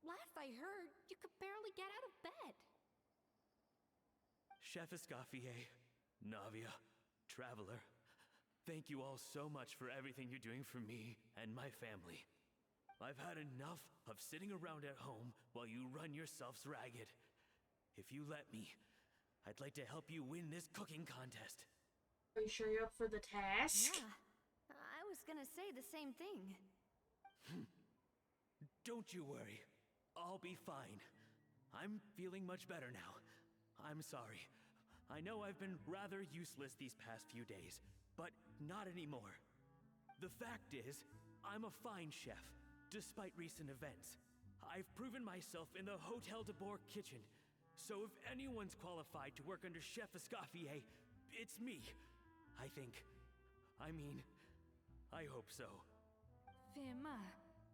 last I heard, you could barely get out of bed. Chef Escoffier, Navia, Traveler, thank you all so much for everything you're doing for me and my family. I've had enough of sitting around at home while you run yourselves ragged. If you let me, I'd like to help you win this cooking contest. Are you sure you're up for the task? Yeah. I was gonna say the same thing. Don't you worry. I'll be fine. I'm feeling much better now. I'm sorry. I know I've been rather useless these past few days, but not anymore. The fact is, I'm a fine chef, despite recent events. I've proven myself in the Hotel de Bourg kitchen, so if anyone's qualified to work under Chef Escoffier, it's me. I think. I mean, I hope so. Firma,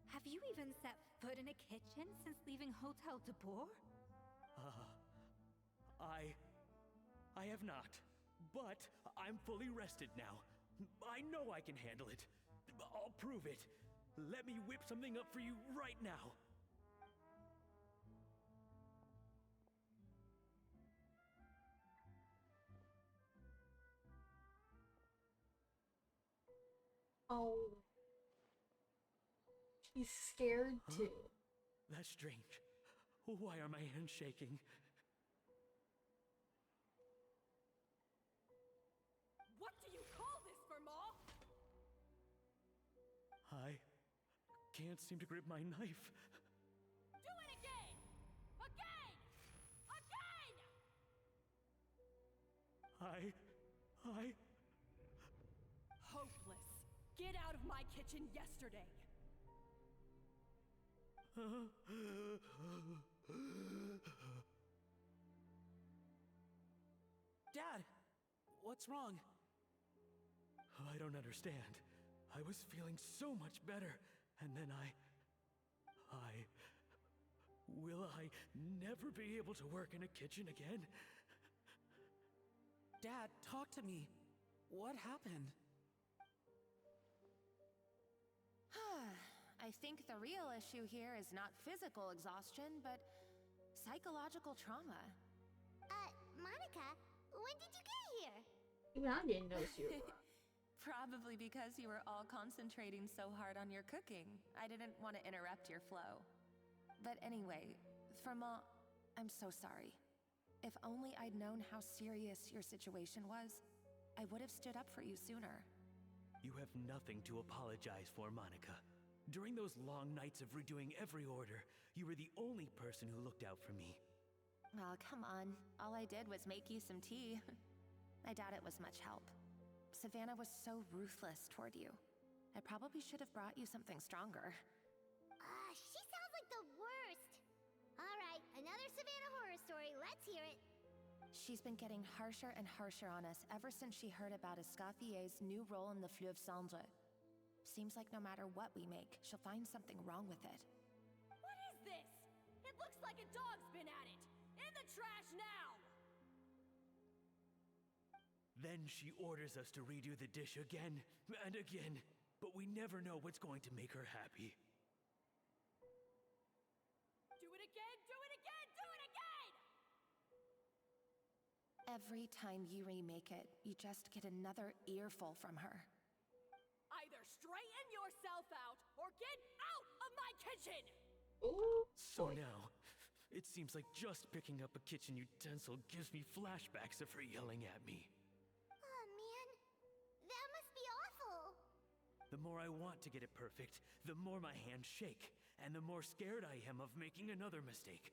have you even set foot in a kitchen since leaving Hotel de Bourg? I have not, but I'm fully rested now. I know I can handle it. I'll prove it. Let me whip something up for you right now. Oh, He's scared Huh? too. That's strange. Why are my hands shaking? What do you call this, Verma? I can't seem to grip my knife. Do it again! Again! Again! I... Hopeless. Get out of my kitchen yesterday. Dad, what's wrong? I don't understand. I was feeling so much better, and then Will I never be able to work in a kitchen again? Dad, talk to me. What happened? I think the real issue here is not physical exhaustion, but psychological trauma. Monica, when did you get here? Even I didn't notice you were. Probably because you were all concentrating so hard on your cooking. I didn't want to interrupt your flow. But anyway, Verma, I'm so sorry. If only I'd known how serious your situation was, I would have stood up for you sooner. You have nothing to apologize for, Monica. During those long nights of redoing every order, you were the only person who looked out for me. Oh, come on. All I did was make you some tea. I doubt it was much help. Savannah was so ruthless toward you. I probably should have brought you something stronger. She sounds like the worst. All right, another Savannah horror story. Let's hear it. She's been getting harsher and harsher on us ever since she heard about Escathier's new role in the Fleuve Cendre. Seems like no matter what we make, she'll find something wrong with it. What is this? It looks like a dog's been at it. In the trash now! Then she orders us to redo the dish again and again, but we never know what's going to make her happy. Do it again! Do it again! Do it again! Every time you remake it, you just get another earful from her. Either straighten yourself out or get out of my kitchen! Ooh, So now, it seems like just picking up a kitchen utensil gives me flashbacks of her yelling at me. Oh, man. That must be awful. The more I want to get it perfect, the more my hands shake, and the more scared I am of making another mistake.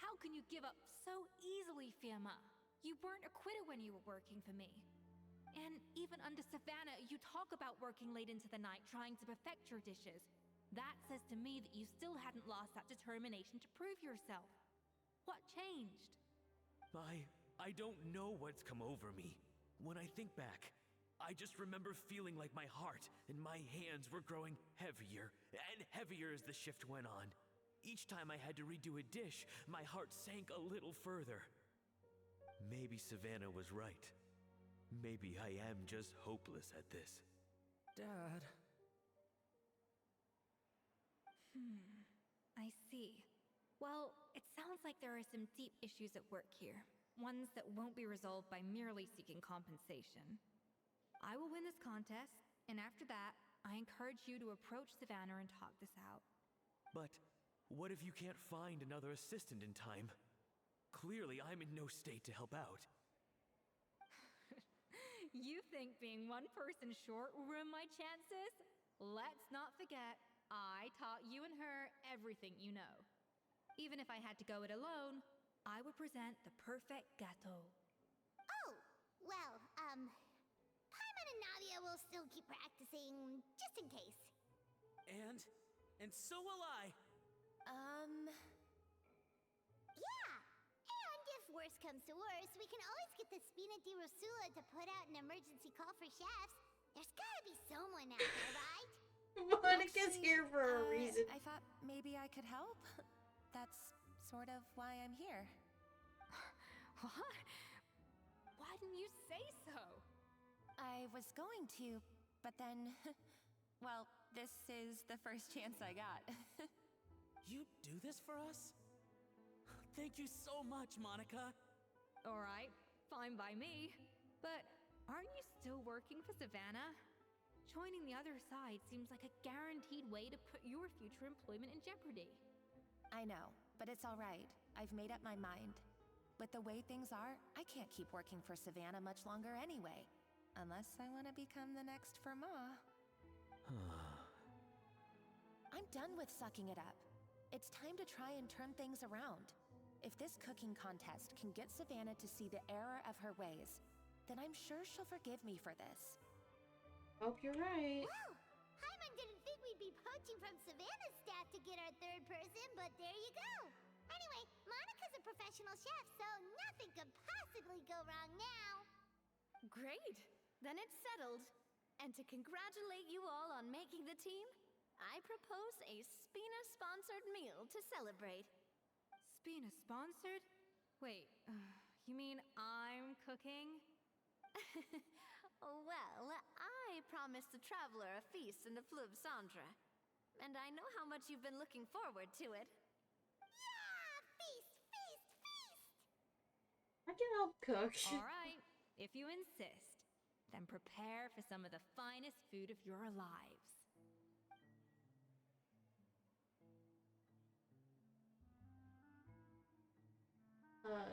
How can you give up so easily, Firma? You weren't a quitter when you were working for me. And even under Savannah, you talk about working late into the night trying to perfect your dishes. That says to me that you still hadn't lost that determination to prove yourself. What changed? I don't know what's come over me. When I think back, I just remember feeling like my heart and my hands were growing heavier and heavier as the shift went on. Each time I had to redo a dish, my heart sank a little further. Maybe Savannah was right. Maybe I am just hopeless at this. Dad. I see. Well, it sounds like there are some deep issues at work here. Ones that won't be resolved by merely seeking compensation. I will win this contest, and after that, I encourage you to approach Savannah and talk this out. But what if you can't find another assistant in time? Clearly, I'm in no state to help out. You think being one person short will ruin my chances? Let's not forget, I taught you and her everything you know. Even if I had to go it alone, I would present the perfect gâteau. Oh, well, Paimon and Nadia will still keep practicing, just in case. And so will I. Yeah, and if worse comes to worse, we can always get the Spina di Rosula to put out an emergency call for chefs. There's gotta be someone out there, right? Monica's here for a reason. I thought maybe I could help. That's sort of why I'm here. What? Why didn't you say so? I was going to, but then... well, this is the first chance I got. You do this for us? Thank you so much, Monica. Alright, fine by me. But aren't you still working for Savannah? Join joining the other side seems like a guaranteed way to put your future employment in jeopardy. I know, but it's all right. I've made up my mind. With the way things are, I can't keep working for Savannah much longer anyway. Unless I want to become the next Fermat. I'm done with sucking it up. It's time to try and turn things around. If this cooking contest can get Savannah to see the error of her ways, then I'm sure she'll forgive me for this. Hope you're right. Wow! Hyman didn't think we'd be poaching from Savannah's staff to get our third person, but there you go. Anyway, Monica's a professional chef, so nothing could possibly go wrong now. Great! Then it's settled. And to congratulate you all on making the team, I propose a Spina-sponsored meal to celebrate. Spina sponsored? Wait, you mean I'm cooking? Well, I promised the traveler a feast in the Fleuve Cendre. And I know how much you've been looking forward to it. Yeah! Feast, feast, feast! I can help cook. All right, if you insist, then prepare for some of the finest food of your lives.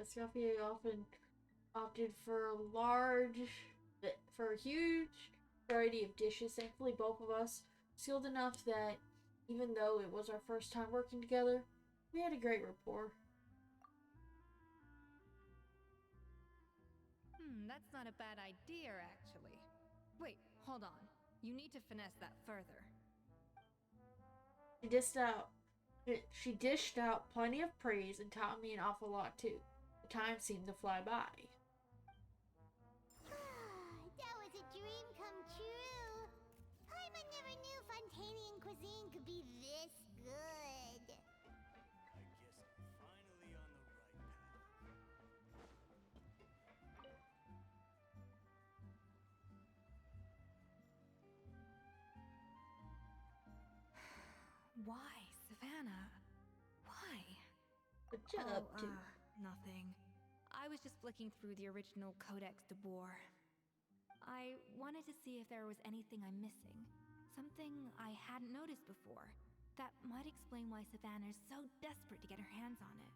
Scoffy often opted for a huge variety of dishes. Thankfully, both of us skilled enough that even though it was our first time working together, we had a great rapport. That's not a bad idea, actually. Wait, hold on. You need to finesse that further. She dished out plenty of praise and taught me an awful lot too. The time seemed to fly by. That was a dream come true. Hyman never knew Fontanian cuisine could be this good. I guess I'm finally on the right path. Why, Savannah? Why? What you up to? Nothing. I was just flicking through the original Codex de Boer. I wanted to see if there was anything I'm missing. Something I hadn't noticed before. That might explain why Savannah's so desperate to get her hands on it.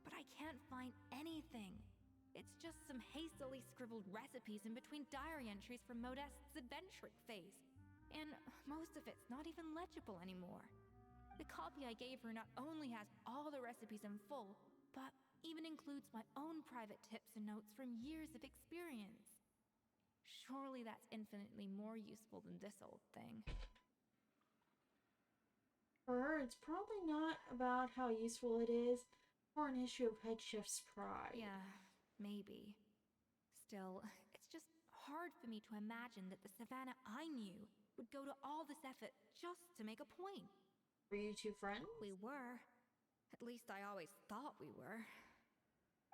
But I can't find anything. It's just some hastily scribbled recipes in between diary entries from Modeste's adventuring phase. And most of it's not even legible anymore. The copy I gave her not only has all the recipes in full, but even includes my own private tips and notes from years of experience. Surely that's infinitely more useful than this old thing. For her, it's probably not about how useful it is, or an issue of head chef's pride. Yeah, maybe. Still, it's just hard for me to imagine that the Savannah I knew would go to all this effort just to make a point. Were you two friends? We were. At least I always thought we were.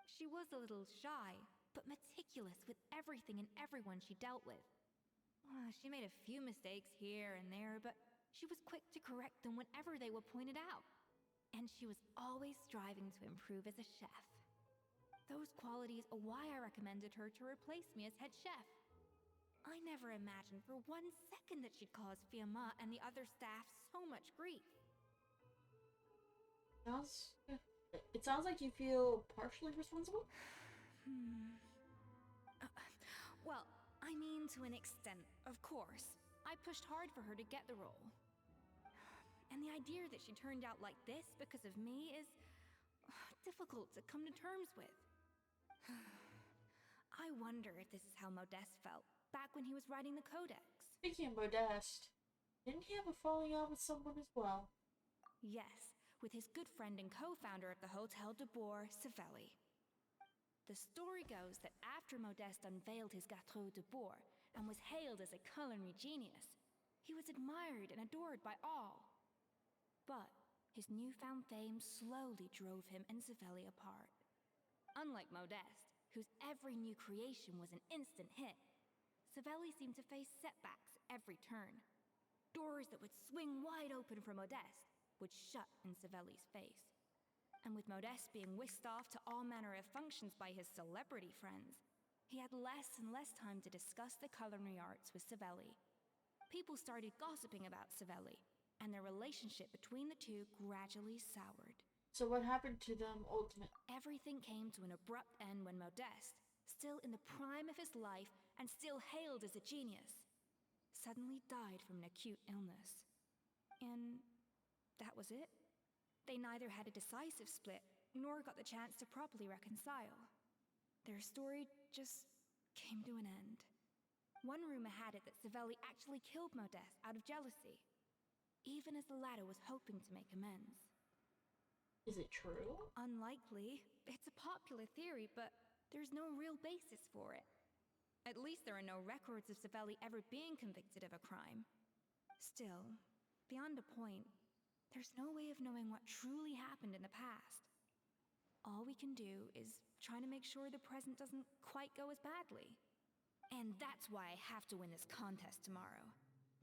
She was a little shy, but meticulous with everything and everyone she dealt with. She made a few mistakes here and there, but she was quick to correct them whenever they were pointed out. And she was always striving to improve as a chef. Those qualities are why I recommended her to replace me as head chef. I never imagined for 1 second that she'd cause Fiamma and the other staff so much grief. It sounds like you feel partially responsible? Well, I mean to an extent, of course. I pushed hard for her to get the role. And the idea that she turned out like this because of me is difficult to come to terms with. I wonder if this is how Modeste felt back when he was writing the Codex. Speaking of Modeste, didn't he have a falling out with someone as well? Yes, with his good friend and co-founder of the Hotel de Boer, Savelli. The story goes that after Modeste unveiled his Gâteau de Boer and was hailed as a culinary genius, he was admired and adored by all. But his newfound fame slowly drove him and Savelli apart. Unlike Modeste, whose every new creation was an instant hit, Savelli seemed to face setbacks every turn. Doors that would swing wide open for Modeste would shut in Savelli's face. And with Modeste being whisked off to all manner of functions by his celebrity friends, he had less and less time to discuss the culinary arts with Savelli. People started gossiping about Savelli, and their relationship between the two gradually soured. So what happened to them ultimately? Everything came to an abrupt end when Modeste, still in the prime of his life and still hailed as a genius, suddenly died from an acute illness. And that was it. They neither had a decisive split, nor got the chance to properly reconcile. Their story just came to an end. One rumor had it that Savelli actually killed Modeste out of jealousy, even as the latter was hoping to make amends. Is it true? Unlikely. It's a popular theory, but there's no real basis for it. At least there are no records of Savelli ever being convicted of a crime. Still, beyond a point, there's no way of knowing what truly happened in the past. All we can do is try to make sure the present doesn't quite go as badly. And that's why I have to win this contest tomorrow.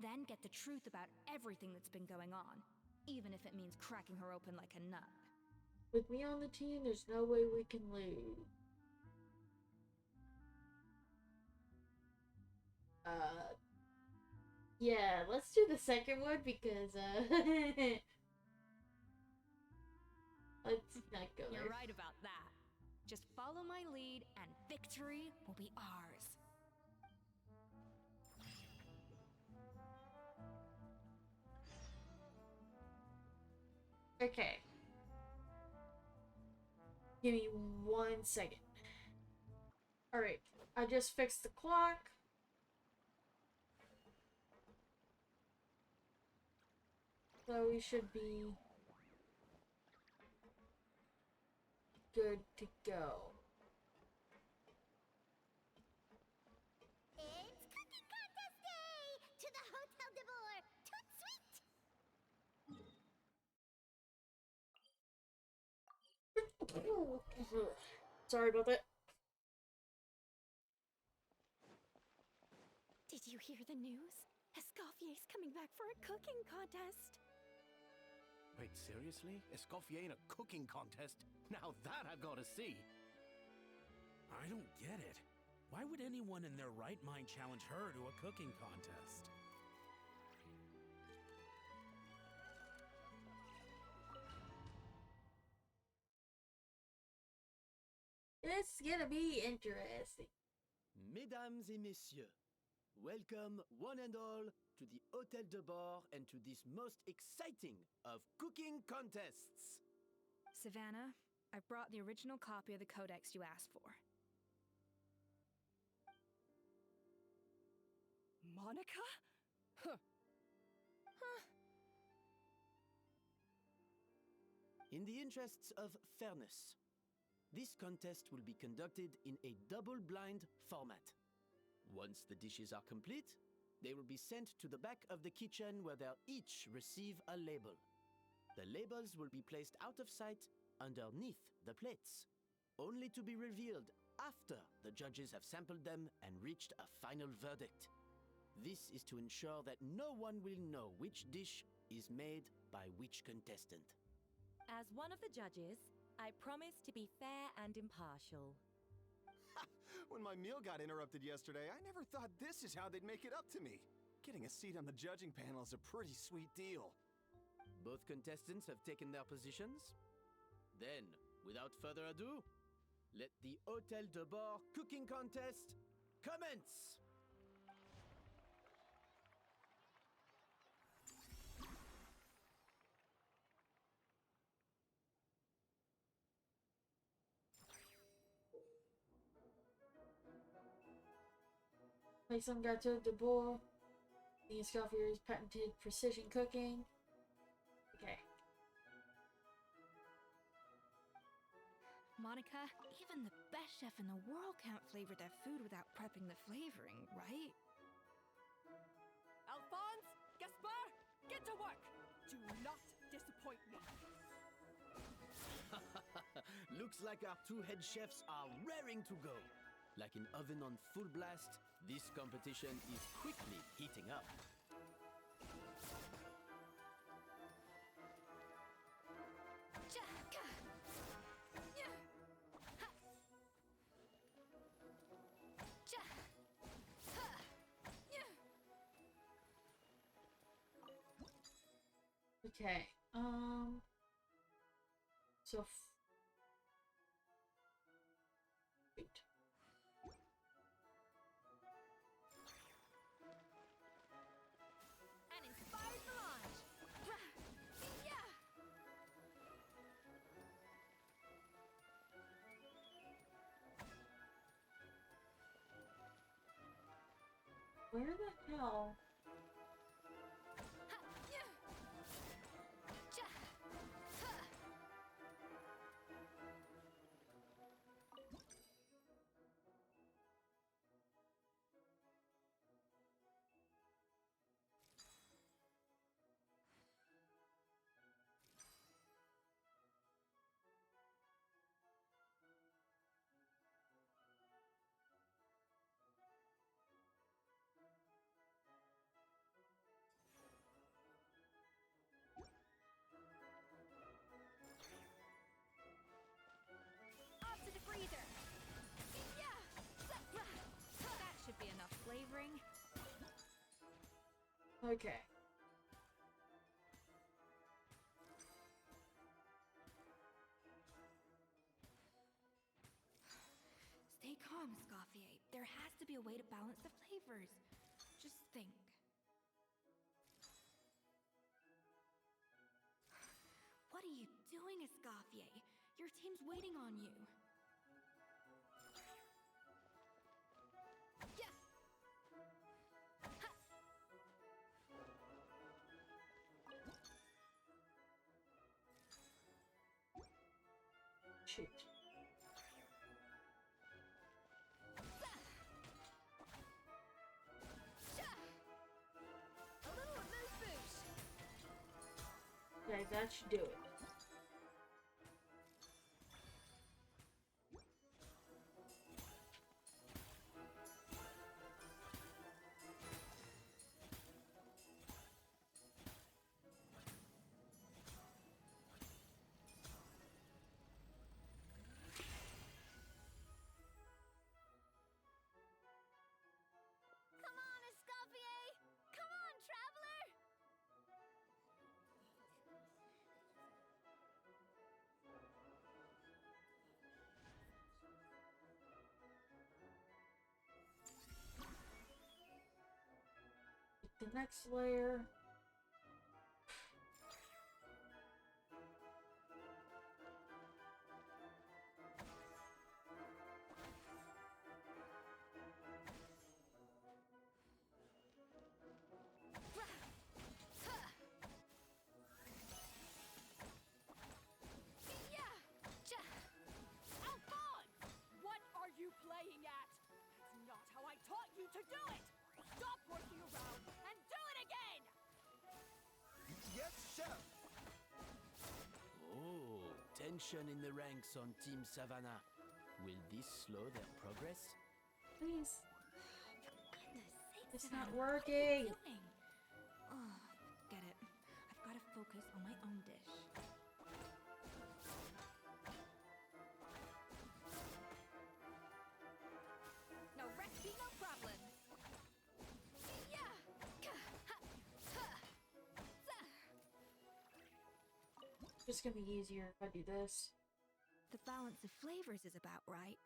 Then get the truth about everything that's been going on, even if it means cracking her open like a nut. With me on the team, there's no way we can lose. Yeah, let's do the second one because, let's not go there. You're right about that. Just follow my lead and victory will be ours. Okay. Give me 1 second. Alright, I just fixed the clock. So we should be good to go. It's cooking contest day! To the Hotel de Boer! Toot sweet! Sorry about that. Did you hear the news? Escoffier's coming back for a cooking contest. Wait, seriously? Escoffier in a cooking contest? Now that I've got to see. I don't get it. Why would anyone in their right mind challenge her to a cooking contest? It's gonna be interesting. Mesdames et messieurs, welcome one and all to the Hotel de Bord and to this most exciting of cooking contests. Savannah, I've brought the original copy of the codex you asked for. Monica? Huh. In the interests of fairness, this contest will be conducted in a double-blind format. Once the dishes are complete, they will be sent to the back of the kitchen where they'll each receive a label. The labels will be placed out of sight underneath the plates, only to be revealed after the judges have sampled them and reached a final verdict. This is to ensure that no one will know which dish is made by which contestant. As one of the judges, I promise to be fair and impartial. When my meal got interrupted yesterday, I never thought this is how they'd make it up to me. Getting a seat on the judging panel is a pretty sweet deal. Both contestants have taken their positions. Then, without further ado, let the Hotel de Bord cooking contest commence! Make some gâteau de bois. The Escoffier's patented precision cooking. Okay. Monica, even the best chef in the world can't flavor their food without prepping the flavoring, right? Alphonse, Gaspar, get to work! Do not disappoint me. Looks like our two head chefs are raring to go. Like an oven on full blast, this competition is quickly heating up. Okay. So. Shoot. And inspired melange. Yeah. Where the hell? Off to the freezer. Yeah. That should be enough flavoring. Okay. Stay calm, Scofier. There has to be a way to balance the flavors. Just think. What are you doing, Escoffier? Your team's waiting on you. Yeah. Shoot. A little amuse bouche. Okay, that should do it. Come on, Escoffier! Come on, traveler! The next layer. What are you playing at? That's not how I taught you to do it! Stop working around and do it again! Yes, chef! Oh, tension in the ranks on Team Savannah. Will this slow their progress? Please. Goodness sakes, It's not Savannah, what are you working. doing? Oh, get it. I've got to focus on my own dish. No recipe, no problem. Yeah. It's gonna be easier if I do this. The balance of flavors is about right,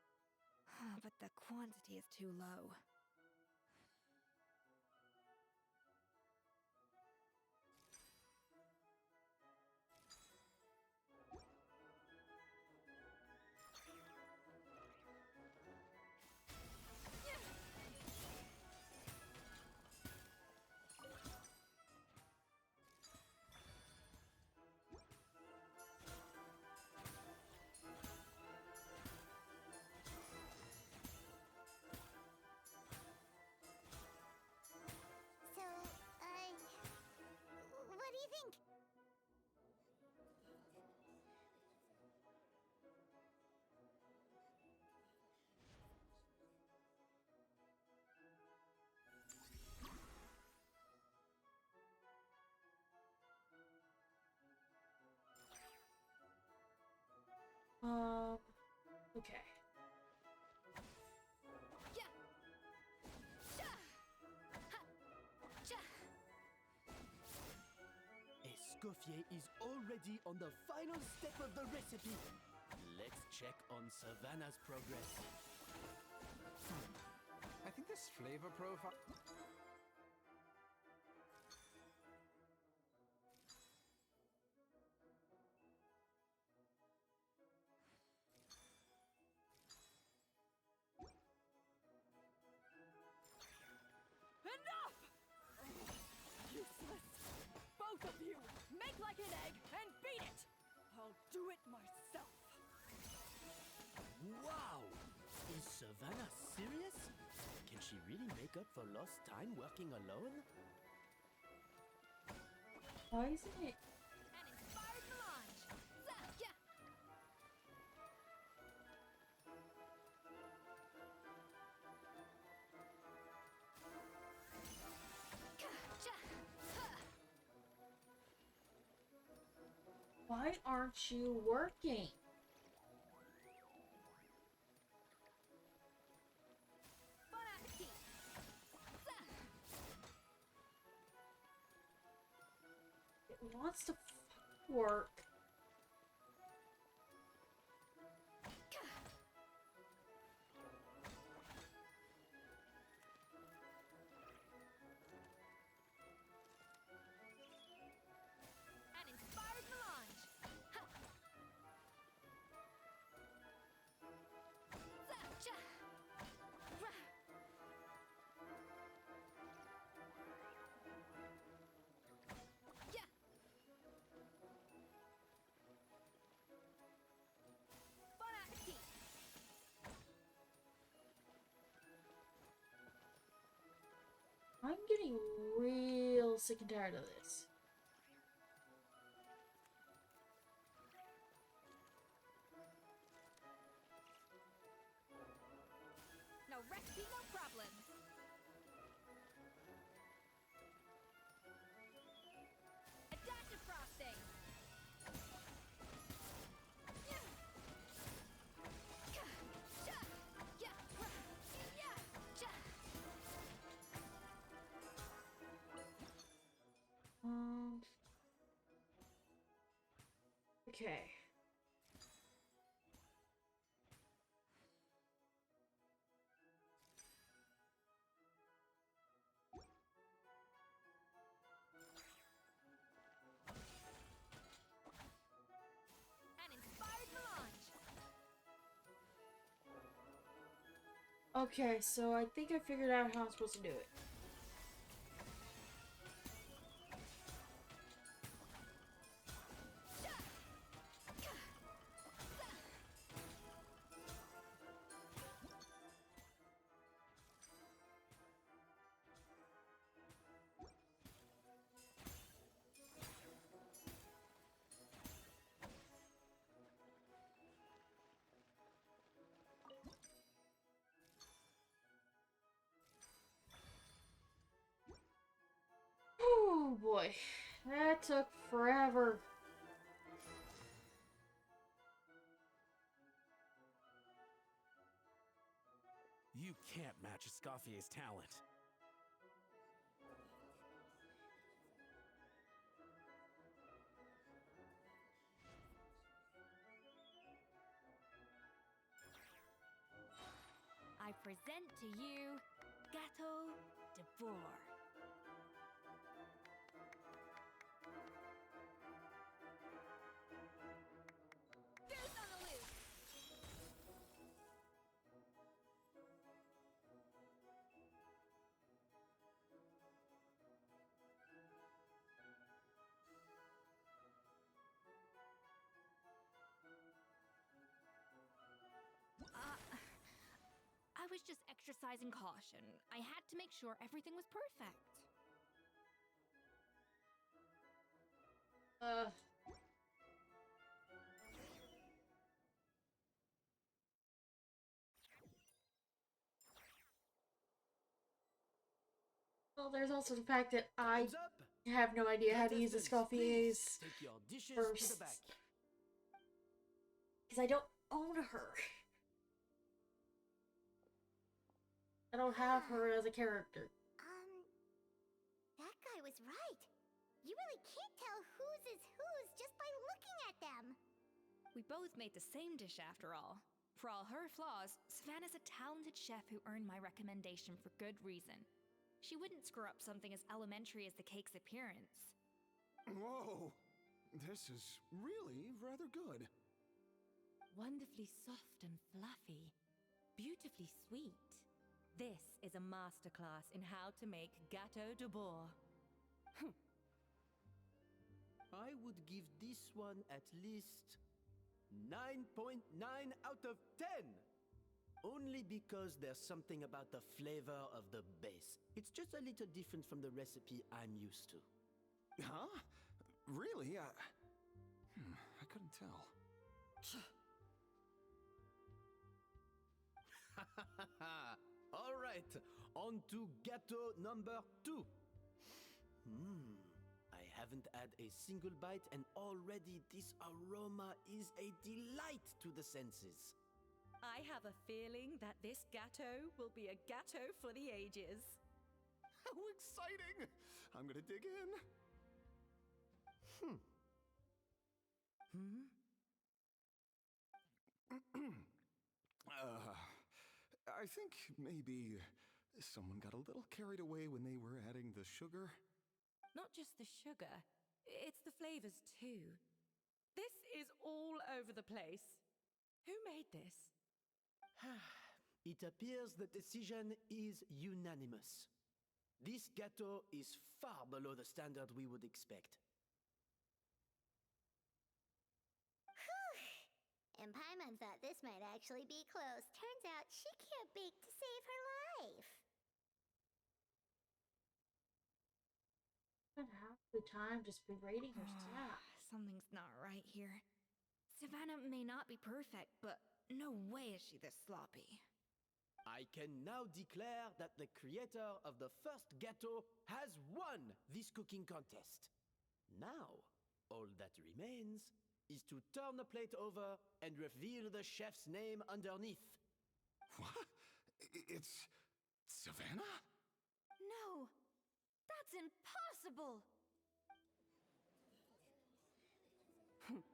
but the quantity is too low. So, what do you think? Okay. Escoffier is already on the final step of the recipe. Let's check on Savannah's progress. I think this flavor profile... Enough! Useless! Both of you! Make like an egg and beat it! I'll do it myself! Wow! Is Savannah serious? Can she really make up for lost time working alone? Why isn't it? An inspired melange! Yeah. Why aren't you working? Bon appetit! It wants to work. An inspired melange! Ha! Cha! Rah! Yeah! Bon appetit! I'm getting real sick and tired of this. No recipe, no problem. A dash of frosting. Yeah. Cha. Yeah. Yeah. Cha. Okay. An inspired melange. Okay, so I think I figured out how I'm supposed to do it. Oh boy, that took forever. You can't match Escoffier's talent. I present to you Gâteau de Bourg. Goose on the loose. I was just exercising caution. I had to make sure everything was perfect. Well, there's also the fact that I Heads up! have no idea how to use the Contestants, Escoffier's please take your dishes to the first. back. Because I don't own her. I don't have her as a character. That guy was right. You really can't tell whose is whose just by looking at them. We both made the same dish after all. For all her flaws, Savannah's a talented chef who earned my recommendation for good reason. She wouldn't screw up something as elementary as the cake's appearance. Whoa! This is really rather good. Wonderfully soft and fluffy. Beautifully sweet. This is a masterclass in how to make gâteau de bois. I would give this one at least 9.9 out of 10! Only because there's something about the flavor of the base. It's just a little different from the recipe I'm used to. Huh? Really? I couldn't tell. All right, on to gâteau number 2. I haven't had a single bite and already this aroma is a delight to the senses. I have a feeling that this gâteau will be a gâteau for the ages. How exciting! I'm gonna dig in. I think maybe someone got a little carried away when they were adding the sugar. Not just the sugar, it's the flavors too. This is all over the place. Who made this? It appears the decision is unanimous. This gâteau is far below the standard we would expect. And Paimon thought this might actually be close. Turns out she can't bake to save her life. Spent half the time just berating her staff. Something's not right here. Savannah may not be perfect, but no way is she this sloppy. I can now declare that the creator of the first gâteau has won this cooking contest. Now, all that remains is to turn the plate over and reveal the chef's name underneath. What? It's Savannah? No! That's impossible! Hey,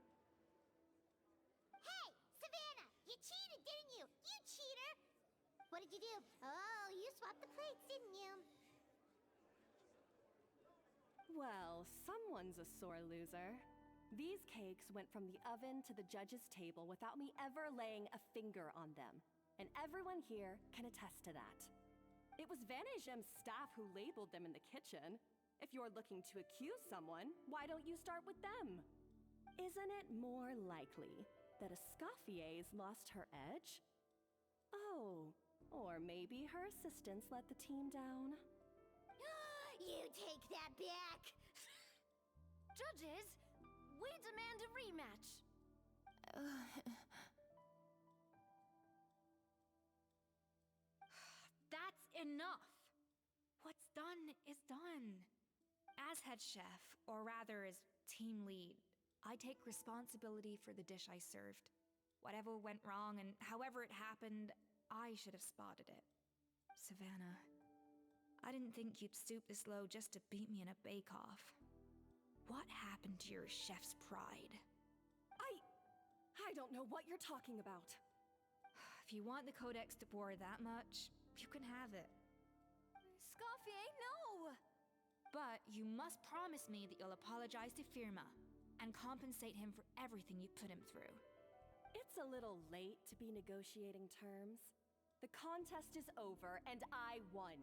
Savannah! You cheated, didn't you? You cheater! What did you do? Oh, you swapped the plates, didn't you? Well, someone's a sore loser. These cakes went from the oven to the judge's table without me ever laying a finger on them. And everyone here can attest to that. It was Vanejem's staff who labeled them in the kitchen. If you're looking to accuse someone, why don't you start with them? Isn't it more likely that Escoffier's lost her edge? Oh, or maybe her assistants let the team down? You take that back! Judges, we demand a rematch. That's enough! What's done is done. As head chef, or rather as team lead, I take responsibility for the dish I served. Whatever went wrong and however it happened, I should have spotted it. Savannah, I didn't think you'd stoop this low just to beat me in a bake-off. What happened to your chef's pride? I don't know what you're talking about. If you want the Codex de Boer that much, you can have it. Scoffier, no! But you must promise me that you'll apologize to Firma and compensate him for everything you put him through. It's a little late to be negotiating terms. The contest is over, and I won.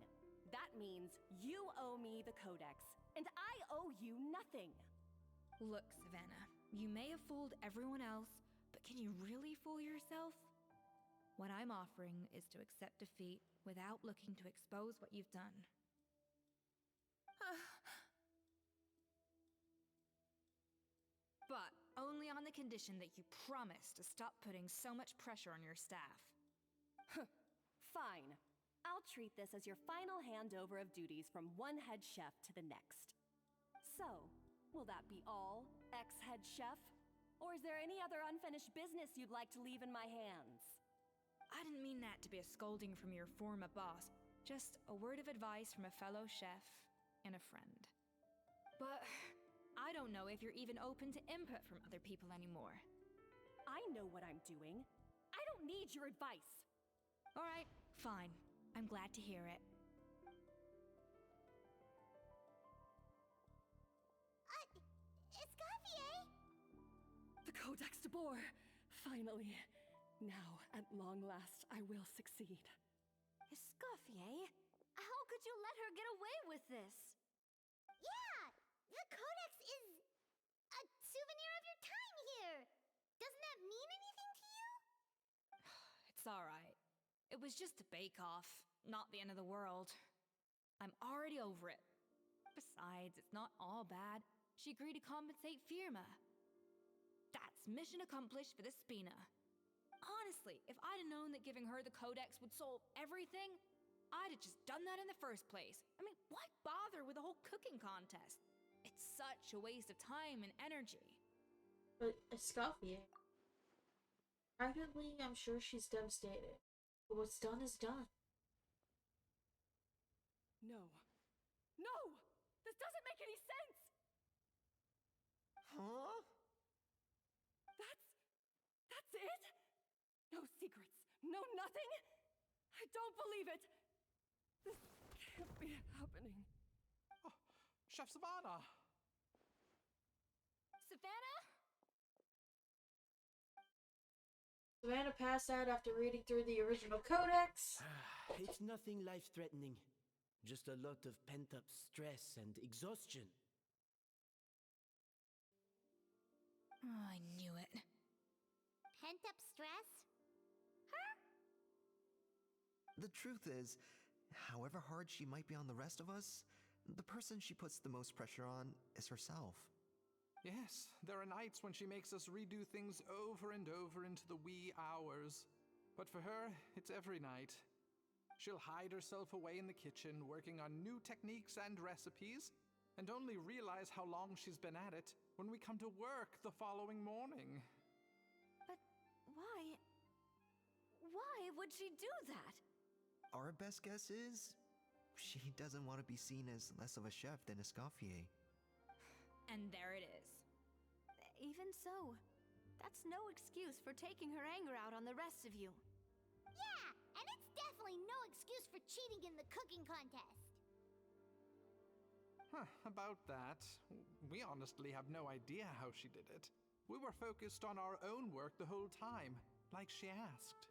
That means you owe me the Codex, and I owe you nothing. Look, Savannah, you may have fooled everyone else, but can you really fool yourself? What I'm offering is to accept defeat without looking to expose what you've done. But only on the condition that you promise to stop putting so much pressure on your staff. Fine. I'll treat this as your final handover of duties from one head chef to the next. So, will that be all, ex-head chef? Or is there any other unfinished business you'd like to leave in my hands? I didn't mean that to be a scolding from your former boss, just a word of advice from a fellow chef and a friend. But I don't know if you're even open to input from other people anymore. I know what I'm doing. I don't need your advice. Alright, fine. I'm glad to hear it. Escoffier! The Codex de Boer! Finally. Now, at long last, I will succeed. Escoffier? How could you let her get away with this? Yeah! The Codex is a souvenir of your time here! Doesn't that mean anything to you? It's alright. It was just a bake-off, not the end of the world. I'm already over it. Besides, it's not all bad. She agreed to compensate Firma. That's mission accomplished for the Spina. Honestly, if I'd have known that giving her the Codex would solve everything, I'd have just done that in the first place. I mean, why bother with the whole cooking contest? It's such a waste of time and energy. But Escoffier, privately, I'm sure she's devastated. But what's done is done. No. No! This doesn't make any sense! Huh? That's it? No secrets. No nothing? I don't believe it. This can't be happening. Oh, Chef Savannah! Savannah? Savannah passed out after reading through the original codex. It's nothing life-threatening. Just a lot of pent-up stress and exhaustion. Oh, I knew it. Pent up stress? The truth is, however hard she might be on the rest of us, the person she puts the most pressure on is herself. Yes, there are nights when she makes us redo things over and over into the wee hours. But for her, it's every night. She'll hide herself away in the kitchen, working on new techniques and recipes, and only realize how long she's been at it when we come to work the following morning. But why? Why would she do that? Our best guess is she doesn't want to be seen as less of a chef than Escoffier. And there it is. Even so, that's no excuse for taking her anger out on the rest of you. Yeah, and it's definitely no excuse for cheating in the cooking contest. Huh, about that, we honestly have no idea how she did it. We were focused on our own work the whole time, like she asked.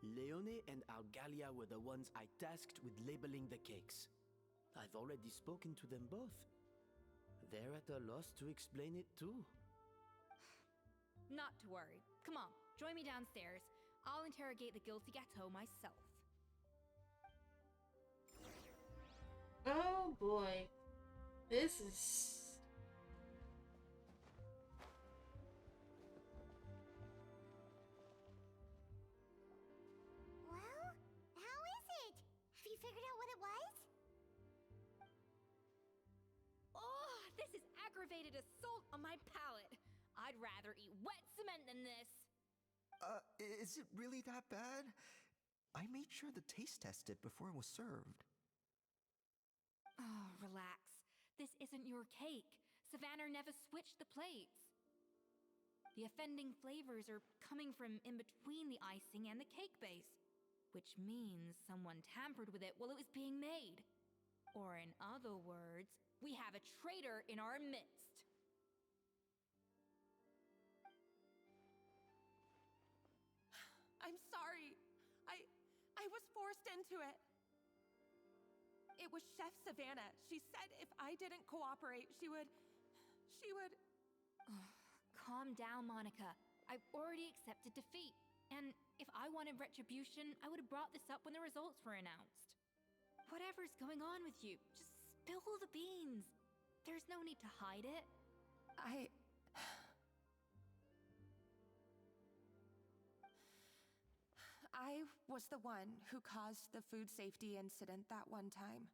Leone and Algalia were the ones I tasked with labeling the cakes. I've already spoken to them both. They're at a loss to explain it too. Not to worry. Come on, join me downstairs. I'll interrogate the guilty gâteau myself. Oh boy. This is... Well, how is it? Have you figured out what it was? Oh, this is aggravated assault on my palate. I'd rather eat wet cement than this. Is it really that bad? I made sure to taste test it before it was served. Oh, relax. This isn't your cake. Savannah never switched the plates. The offending flavors are coming from in between the icing and the cake base, which means someone tampered with it while it was being made. Or in other words, we have a traitor in our midst. I'm sorry. I was forced into it. It was Chef Savannah. She said if I didn't cooperate, she would... Calm down, Monica. I've already accepted defeat. And if I wanted retribution, I would have brought this up when the results were announced. Whatever's going on with you, just spill the beans. There's no need to hide it. I was the one who caused the food safety incident that one time.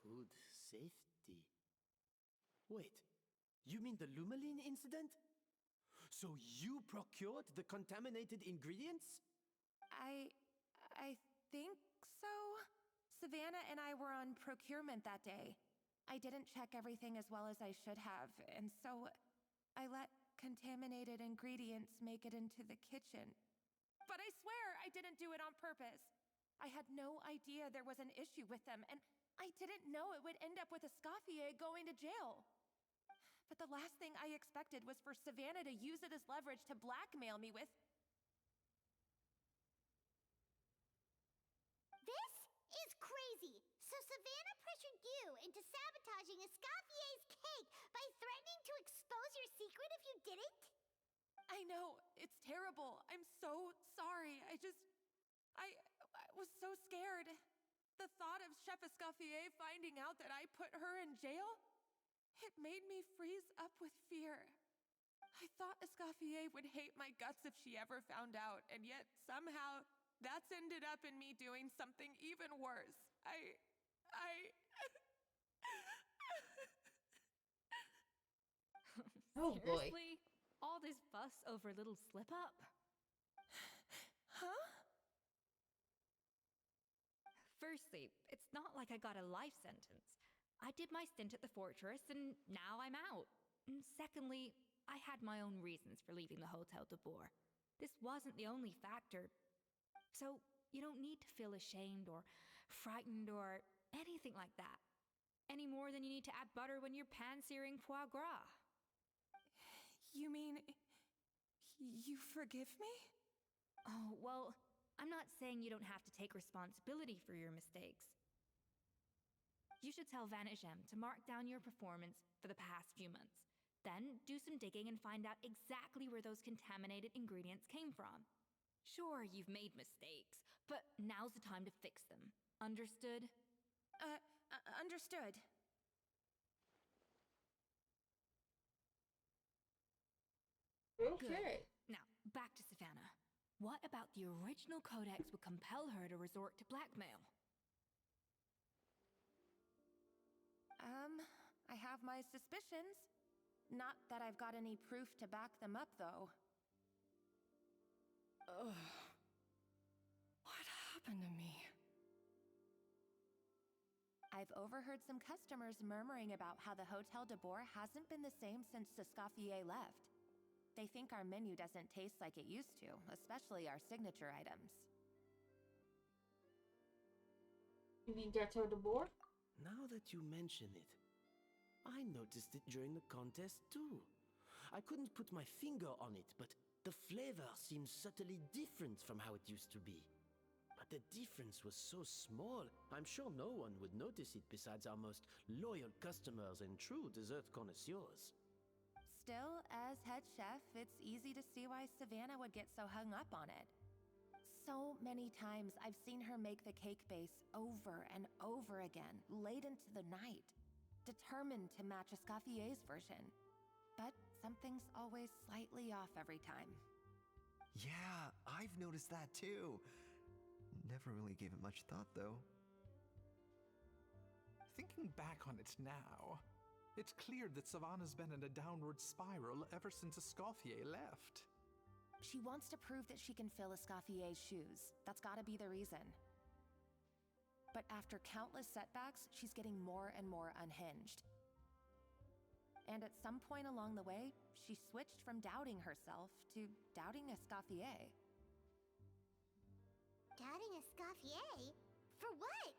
Food safety? Wait, you mean the Lumaline incident? So you procured the contaminated ingredients? I think so? Savannah and I were on procurement that day. I didn't check everything as well as I should have, and so I let contaminated ingredients make it into the kitchen. But I swear I didn't do it on purpose. I had no idea there was an issue with them, and I didn't know it would end up with Escoffier going to jail. But the last thing I expected was for Savannah to use it as leverage to blackmail me with. This is crazy! So Savannah pressured you into sabotaging Escoffier's cake by threatening to expose your secret if you didn't? I know, it's terrible. I'm so sorry. I was so scared. The thought of Chef Escoffier finding out that I put her in jail, it made me freeze up with fear. I thought Escoffier would hate my guts if she ever found out, and yet somehow that's ended up in me doing something even worse. Oh boy. Seriously? All this fuss over a little slip up? Huh? Firstly, it's not like I got a life sentence. I did my stint at the fortress and now I'm out. And secondly, I had my own reasons for leaving the Hotel de Boer. This wasn't the only factor. So you don't need to feel ashamed or frightened or anything like that. Any more than you need to add butter when you're pan-searing foie gras. You mean you forgive me? Oh, well, I'm not saying you don't have to take responsibility for your mistakes. You should tell Vanagem to mark down your performance for the past few months. Then do some digging and find out exactly where those contaminated ingredients came from. Sure, you've made mistakes, but now's the time to fix them. Understood? Understood. Okay. Good. Now, back to Savannah. What about the original codex would compel her to resort to blackmail? I have my suspicions. Not that I've got any proof to back them up, though. Ugh. What happened to me? I've overheard some customers murmuring about how the Hotel de Boer hasn't been the same since Escoffier left. They think our menu doesn't taste like it used to, especially our signature items. You mean Ghetto de Boer? Now that you mention it, I noticed it during the contest too. I couldn't put my finger on it, but the flavor seems subtly different from how it used to be. But the difference was so small, I'm sure no one would notice it besides our most loyal customers and true dessert connoisseurs. Still, as head chef, it's easy to see why Savannah would get so hung up on it. So many times I've seen her make the cake base over and over again, late into the night, determined to match Escoffier's version. But something's always slightly off every time. Yeah, I've noticed that too. Never really gave it much thought, though. Thinking back on it now, it's clear that Savannah's been in a downward spiral ever since Escoffier left. She wants to prove that she can fill Escoffier's shoes. That's gotta be the reason. But after countless setbacks, she's getting more and more unhinged. And at some point along the way, she switched from doubting herself to doubting Escoffier. Doubting Escoffier? For what?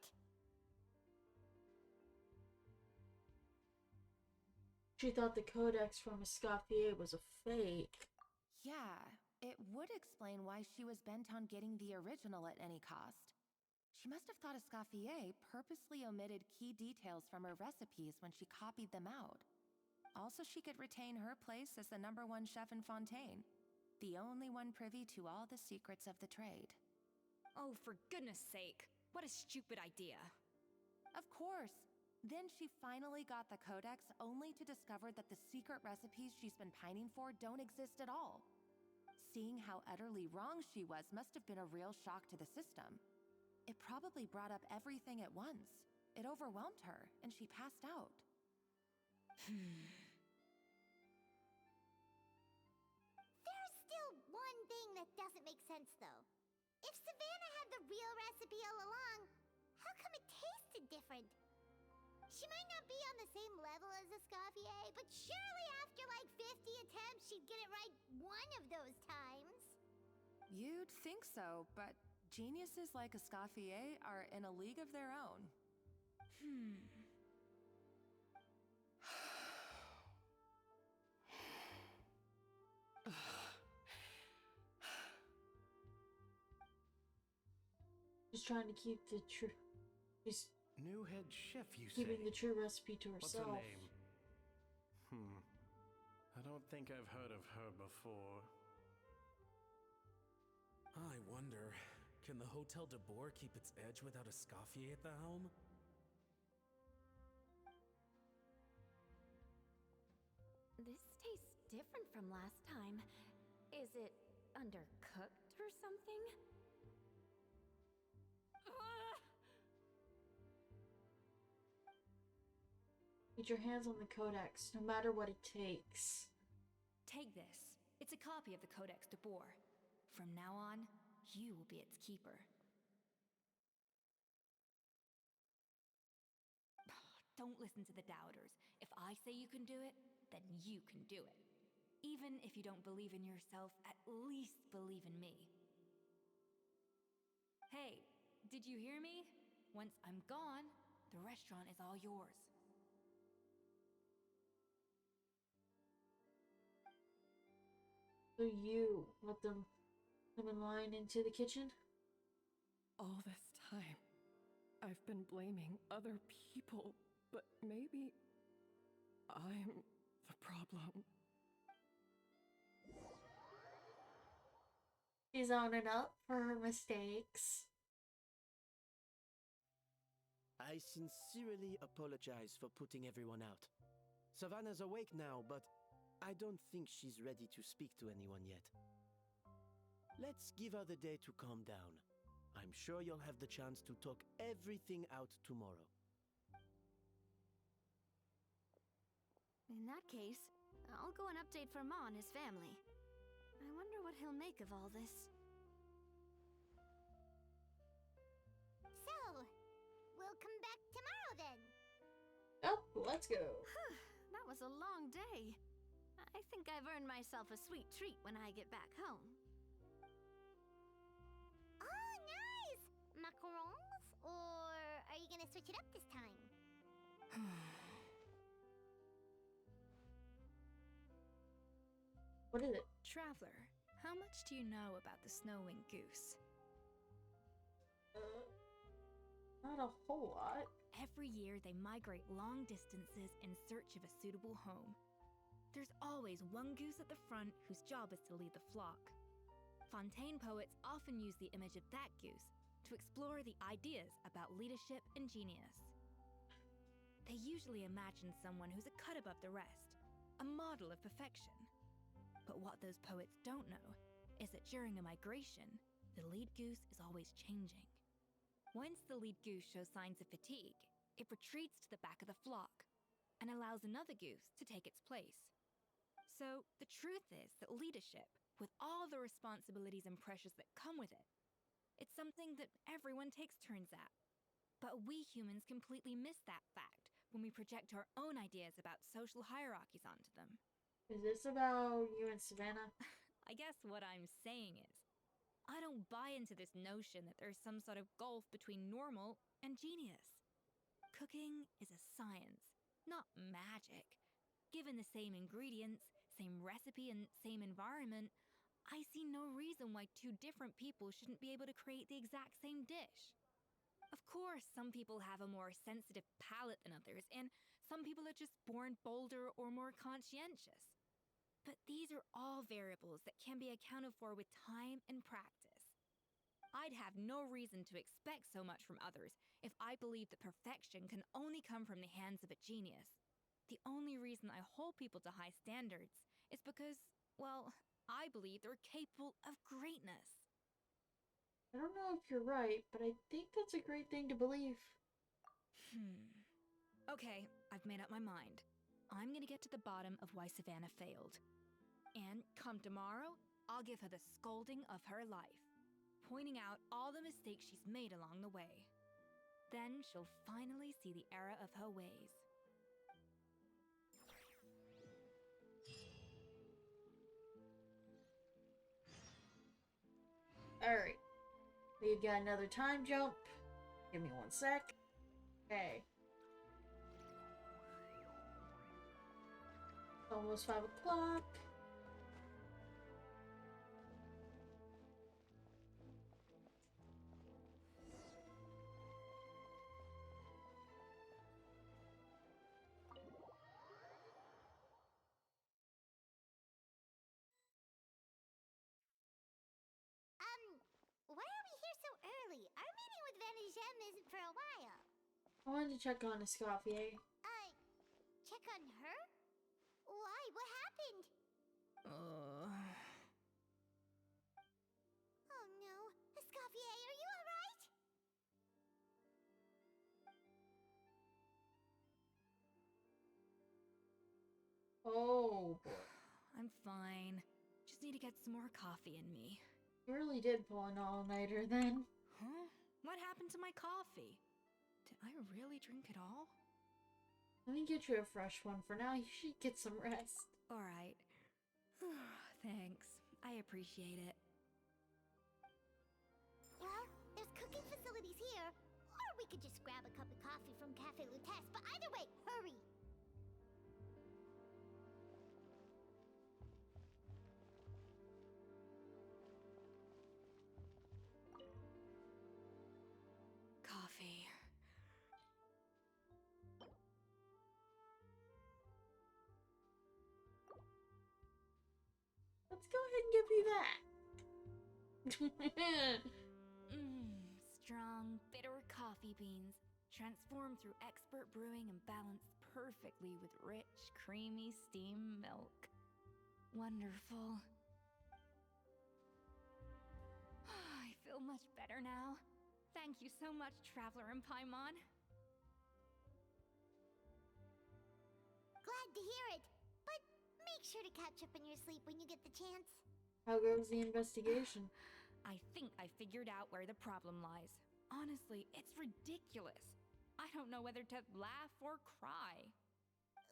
She thought the codex from Escoffier was a fake. Yeah, it would explain why she was bent on getting the original at any cost. She must have thought Escoffier purposely omitted key details from her recipes when she copied them out. Also, she could retain her place as the #1 chef in Fontaine, the only one privy to all the secrets of the trade. Oh, for goodness sake. What a stupid idea. Of course. Then she finally got the codex only to discover that the secret recipes she's been pining for don't exist at all. Seeing how utterly wrong she was must have been a real shock to the system. It probably brought up everything at once. It overwhelmed her, and she passed out. There's still one thing that doesn't make sense, though. If Savannah had the real recipe all along, How come it tasted different? She might not be on the same level as Escoffier, but surely after like 50 attempts, she'd get it right one of those times. You'd think so, but geniuses like Escoffier are in a league of their own. She's trying to keep the true. She's New head chef, you say? keeping the true recipe to What's her herself. name? I don't think I've heard of her before. I wonder, can the Hotel de Boer keep its edge without Escoffier at the helm? This tastes different from last time. Is it undercooked or something? Get your hands on the codex, no matter what it takes. Take this. It's a copy of the Codex de Boer. From now on, you will be its keeper. Don't listen to the doubters. If I say you can do it, then you can do it. Even if you don't believe in yourself, at least believe in me. Hey, did you hear me? Once I'm gone, the restaurant is all yours. So you let them come in line into the kitchen? All this time, I've been blaming other people, but maybe I'm the problem. She's owning up for her mistakes. I sincerely apologize for putting everyone out. Savannah's awake now, but I don't think she's ready to speak to anyone yet. Let's give her the day to calm down. I'm sure you'll have the chance to talk everything out tomorrow. In that case, I'll go and update Verma and his family. I wonder what he'll make of all this. So, we'll come back tomorrow then. Oh, let's go. That was a long day. I think I've earned myself a sweet treat when I get back home. Oh, nice! Macarons? Or are you gonna switch it up this time? What is it? Traveler, how much do you know about the snow-winged goose? Not a whole lot. Every year they migrate long distances in search of a suitable home. There's always one goose at the front whose job is to lead the flock. Fontaine poets often use the image of that goose to explore the ideas about leadership and genius. They usually imagine someone who's a cut above the rest, a model of perfection. But what those poets don't know is that during a migration, the lead goose is always changing. Once the lead goose shows signs of fatigue, it retreats to the back of the flock and allows another goose to take its place. So the truth is that leadership, with all the responsibilities and pressures that come with it, it's something that everyone takes turns at. But we humans completely miss that fact when we project our own ideas about social hierarchies onto them. Is this about you and Savannah? I guess what I'm saying is, I don't buy into this notion that there's some sort of gulf between normal and genius. Cooking is a science, not magic. Given the same ingredients, same recipe, and same environment, I see no reason why two different people shouldn't be able to create the exact same dish. Of course, some people have a more sensitive palate than others, and some people are just born bolder or more conscientious. But these are all variables that can be accounted for with time and practice. I'd have no reason to expect so much from others if I believed that perfection can only come from the hands of a genius. The only reason I hold people to high standards is because, well, I believe they're capable of greatness. I don't know if you're right, but I think that's a great thing to believe. Okay, I've made up my mind. I'm gonna get to the bottom of why Savannah failed. And come tomorrow, I'll give her the scolding of her life, pointing out all the mistakes she's made along the way. Then she'll finally see the error of her ways. Alright. We've got another time jump. Give me 1 sec. Okay. Almost 5 o'clock. Why are we here so early? Our meeting with Vanigem isn't for a while. I wanted to check on Escoffier. Check on her? Why? What happened? Oh no. Escoffier, are you alright? Oh boy. I'm fine. Just need to get some more coffee in me. You really did pull an all-nighter then. Huh? What happened to my coffee? Did I really drink it all? Let me get you a fresh one. For now, you should get some rest. Alright. Thanks. I appreciate it. Well, there's cooking facilities here. Or we could just grab a cup of coffee from Cafe Lutece. But either way, hurry! Coffee. Let's go ahead and give you that. Strong, bitter coffee beans, transformed through expert brewing and balanced perfectly with rich, creamy steam milk. Wonderful. I feel much better now. Thank you so much, Traveler and Paimon. Glad to hear it. But make sure to catch up on your sleep when you get the chance. How goes the investigation? I think I figured out where the problem lies. Honestly, it's ridiculous. I don't know whether to laugh or cry.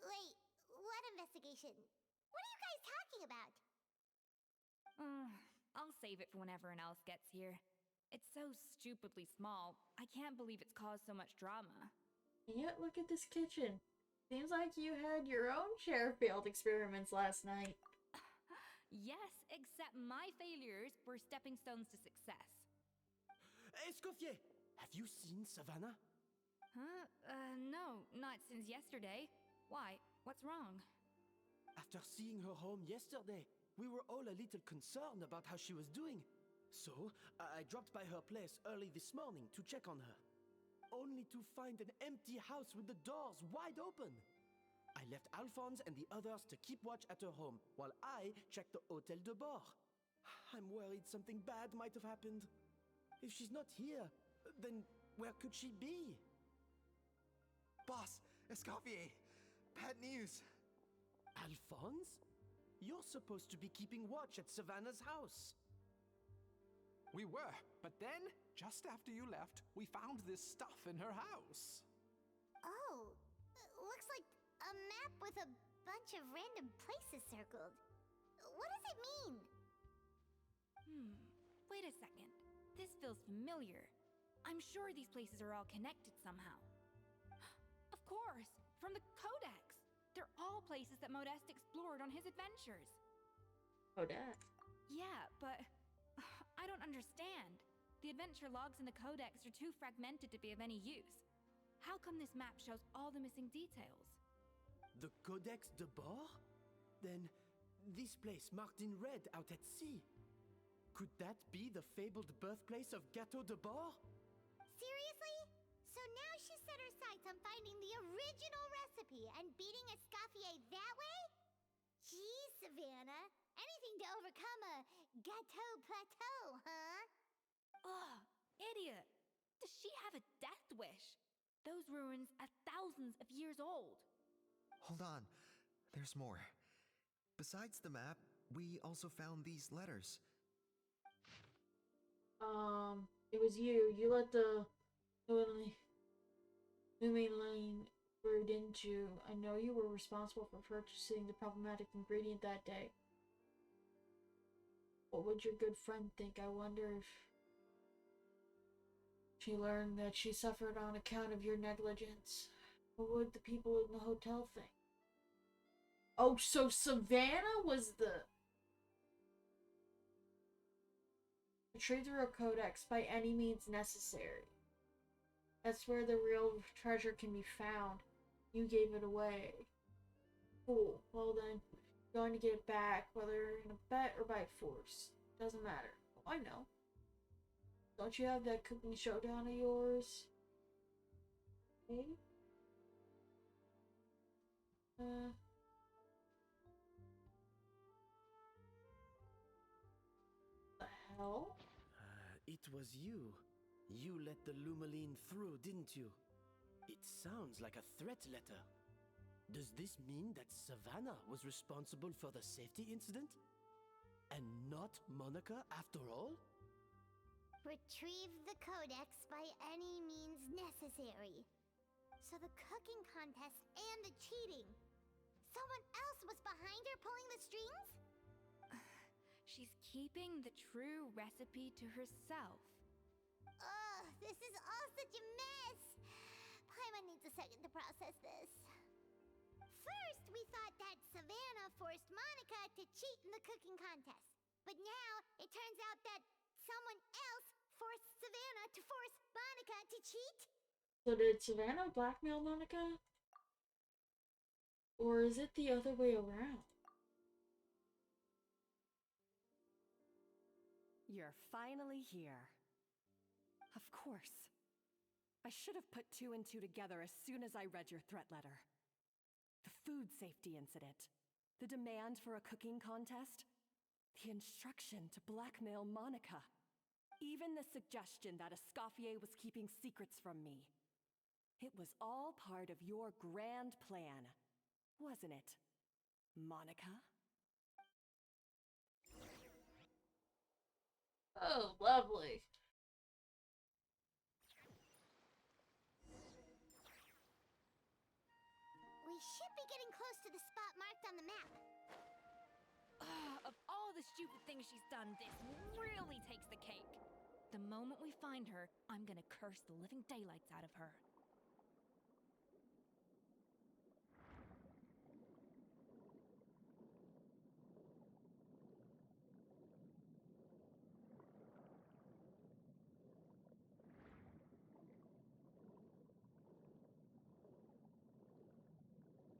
Wait, what investigation? What are you guys talking about? I'll save it for when everyone else gets here. It's so stupidly small, I can't believe it's caused so much drama. And yet, look at this kitchen. Seems like you had your own share of failed experiments last night. Yes, except my failures were stepping stones to success. Escoffier, have you seen Savannah? Huh? No, not since yesterday. Why? What's wrong? After seeing her home yesterday, we were all a little concerned about how she was doing. So, I dropped by her place early this morning to check on her. Only to find an empty house with the doors wide open. I left Alphonse and the others to keep watch at her home, while I checked the Hôtel de Bord. I'm worried something bad might have happened. If she's not here, then where could she be? Boss, Escoffier, bad news. Alphonse? You're supposed to be keeping watch at Savannah's house. We were, but then, just after you left, we found this stuff in her house. Oh, looks like a map with a bunch of random places circled. What does it mean? Wait a second. This feels familiar. I'm sure these places are all connected somehow. Of course! From the Codex! They're all places that Modeste explored on his adventures. Modeste? Yeah, but I don't understand. The adventure logs in the Codex are too fragmented to be of any use. How come this map shows all the missing details? The Codex de Bord? Then, this place marked in red out at sea. Could that be the fabled birthplace of Gâteau de Bord? Seriously? So now she's set her sights on finding the original recipe and beating Escoffier that way? Geez, Savannah. Anything to overcome a Gâteau plateau, huh? Ugh, idiot! Does she have a death wish? Those ruins are thousands of years old. Hold on. There's more. Besides the map, we also found these letters. It was you. You let the... Lumi Lane grew, didn't you? I know you were responsible for purchasing the problematic ingredient that day. What would your good friend think? I wonder if she learned that she suffered on account of your negligence. What would the people in the hotel think? Oh, so Savannah was the... Retrieve the real codex by any means necessary. That's where the real treasure can be found. You gave it away. Cool. Well then, you're going to get it back, whether in a bet or by force. Doesn't matter. Oh, I know. Don't you have that cooking showdown of yours? Okay. The hell? It was you. You let the Lumaline through, didn't you? It sounds like a threat letter. Does this mean that Savannah was responsible for the safety incident? And not Monica after all? Retrieve the codex by any means necessary. So the cooking contest and the cheating. Someone else was behind her pulling the strings? She's keeping the true recipe to herself. Ugh, this is all such a mess. Paimon needs a second to process this. First, we thought that Savannah forced Monica to cheat in the cooking contest. But now, it turns out that someone else forced Savannah to force Monica to cheat? So did Savannah blackmail Monica? Or is it the other way around? You're finally here. Of course. I should have put two and two together as soon as I read your threat letter. The food safety incident, the demand for a cooking contest, the instruction to blackmail Monica, even the suggestion that Escoffier was keeping secrets from me. It was all part of your grand plan, wasn't it, Monica? Oh, lovely. We should be getting close to the spot marked on the map. Of all the stupid things she's done, this really takes the cake. The moment we find her, I'm gonna curse the living daylights out of her.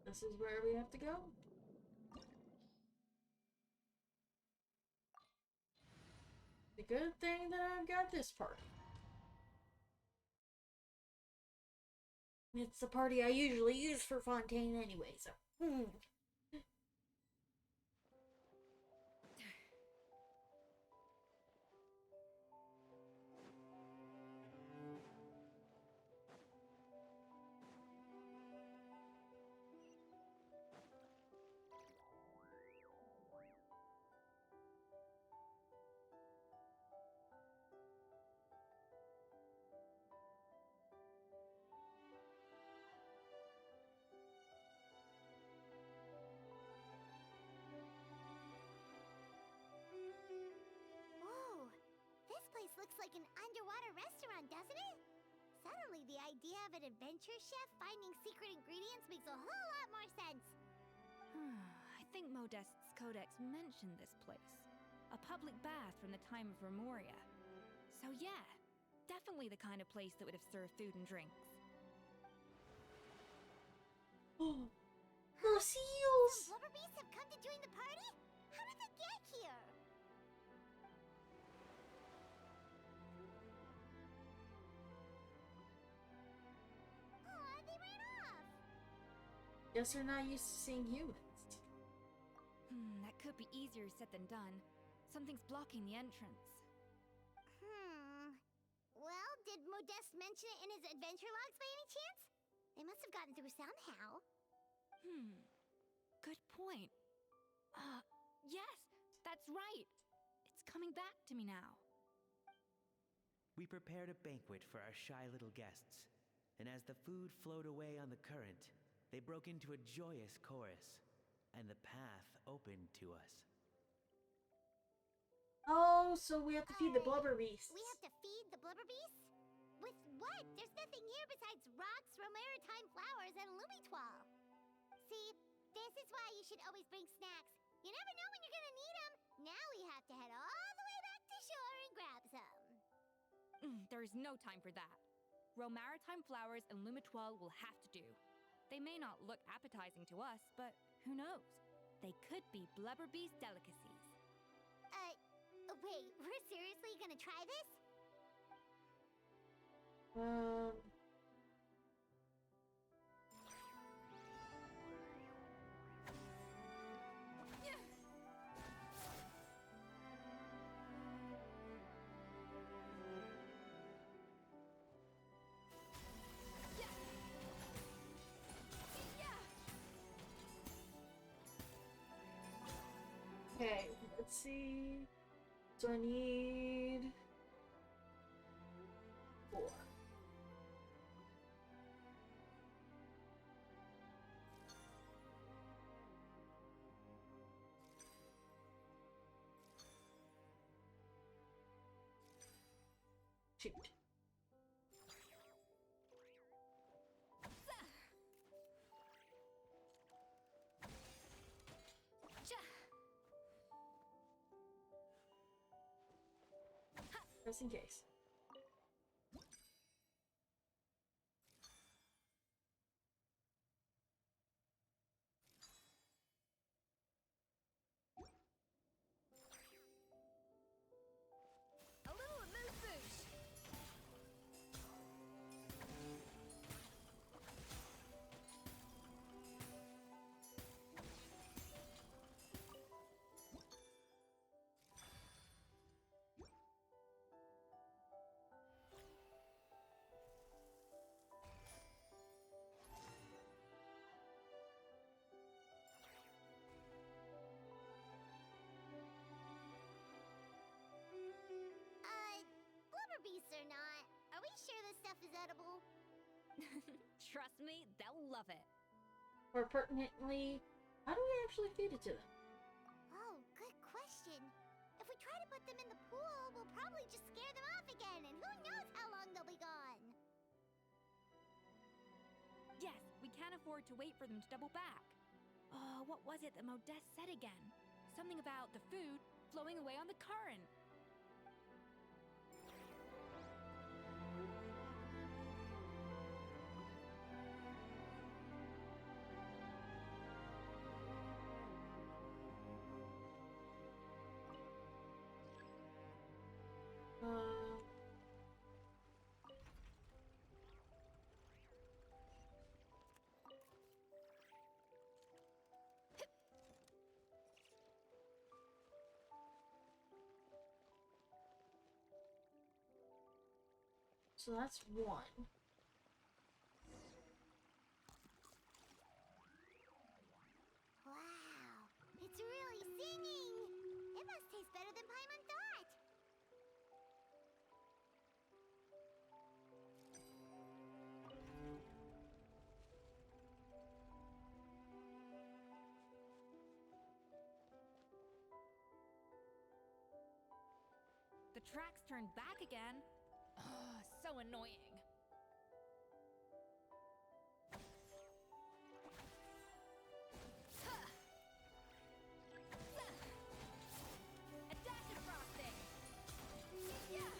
This is where we have to go. The good thing that I've got this party. It's the party I usually use for Fontaine anyway, so. Whoa, this place looks like an underwater restaurant, doesn't it? Suddenly, the idea of an adventure chef finding secret ingredients makes a whole lot more sense. I think Modest's codex mentioned this place. A public bath from the time of Remoria. So yeah, definitely the kind of place that would have served food and drinks. Oh, the seals! Some blubber beasts have come to join the party? How did they get here? Aw, they ran off! Guess they're not used to seeing humans. That could be easier said than done. Something's blocking the entrance. Well, did Modeste mention it in his adventure logs by any chance? They must have gotten through somehow. Good point. Yes, that's right. It's coming back to me now. We prepared a banquet for our shy little guests. and as the food flowed away on the current, they broke into a joyous chorus, and the path opened to us. Oh, so we have to feed the blubber beasts. We have to feed the blubber beasts? With what? There's nothing here besides rocks, romaritime flowers, and lumitoil. See, this is why you should always bring snacks. You never know when you're gonna need them. Now we have to head all the way back to shore and grab some. There's no time for that. Romaritime flowers and lumitoil will have to do. They may not look appetizing to us, but who knows? They could be blubber beast delicacies. Wait, we're seriously gonna try this? Okay, let's see. So I need 4. Shoot. Just in case. A little amuse-bouche. Blubber beasts or not, are we sure this stuff is edible? Trust me, they'll love it. Or pertinently, how do we actually feed it to them? Oh, good question. If we try to put them in the pool, we'll probably just scare them off again, and who knows how long they'll be gone. Yes, we can't afford to wait for them to double back. What was it that Modeste said again? Something about the food flowing away on the current. So that's 1. Wow, it's really singing! It must taste better than Paimon thought! The tracks turned back again. Ugh, so annoying. A dash of frosting. Yeah.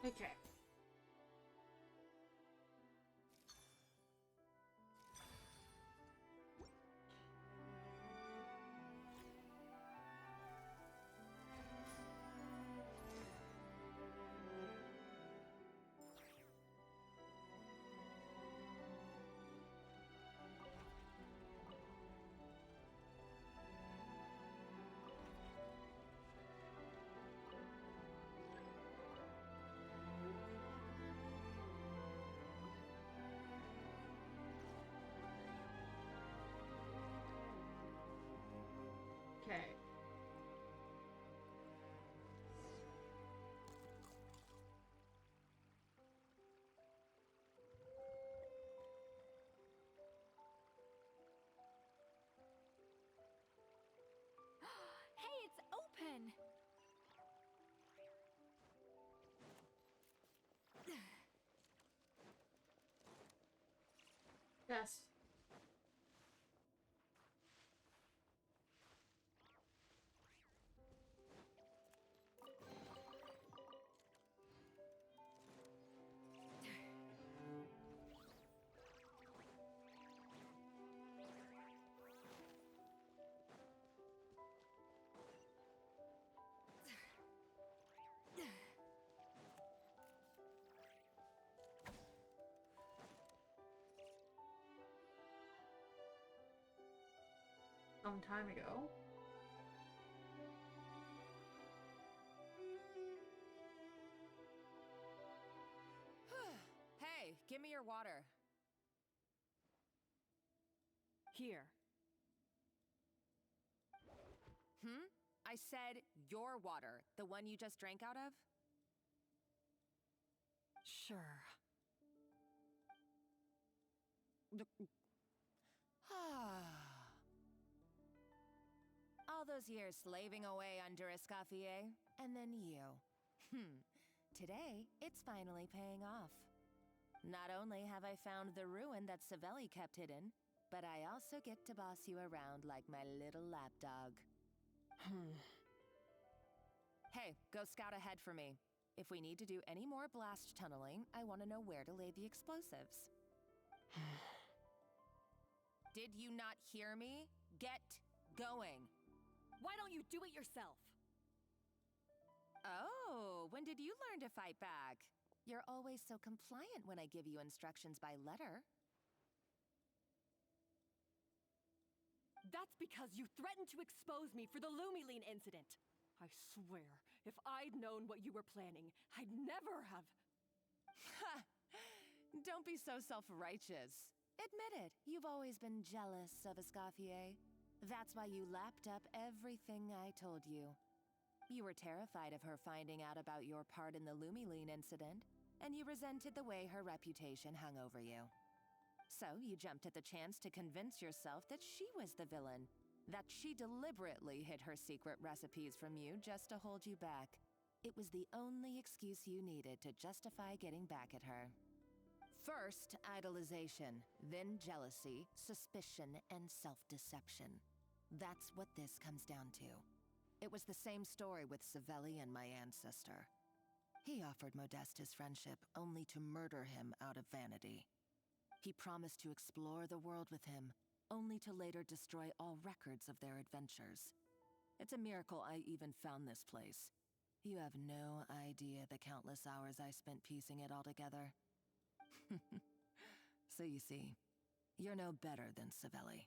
Okay. Yes. Some time ago. Hey, give me your water. Here. I said your water, the one you just drank out of? Sure. All those years slaving away under Escoffier, and then you. Today, it's finally paying off. Not only have I found the ruin that Savelli kept hidden, but I also get to boss you around like my little lapdog. Hey, go scout ahead for me. If we need to do any more blast tunneling, I want to know where to lay the explosives. Did you not hear me? Get going. Why don't you do it yourself? Oh, when did you learn to fight back? You're always so compliant when I give you instructions by letter. That's because you threatened to expose me for the Lumiline incident. I swear, if I'd known what you were planning, I'd never have... Ha! Don't be so self-righteous. Admit it, you've always been jealous of Escoffier. That's why you lapped up everything I told you. You were terrified of her finding out about your part in the Lumiline incident, and you resented the way her reputation hung over you. So you jumped at the chance to convince yourself that she was the villain, that she deliberately hid her secret recipes from you just to hold you back. It was the only excuse you needed to justify getting back at her. First, idolization, then jealousy, suspicion, and self-deception. That's what this comes down to. It was the same story with Savelli and my ancestor. He offered Modeste his friendship only to murder him out of vanity. He promised to explore the world with him, only to later destroy all records of their adventures. It's a miracle I even found this place. You have no idea the countless hours I spent piecing it all together. So you see, you're no better than Savelli.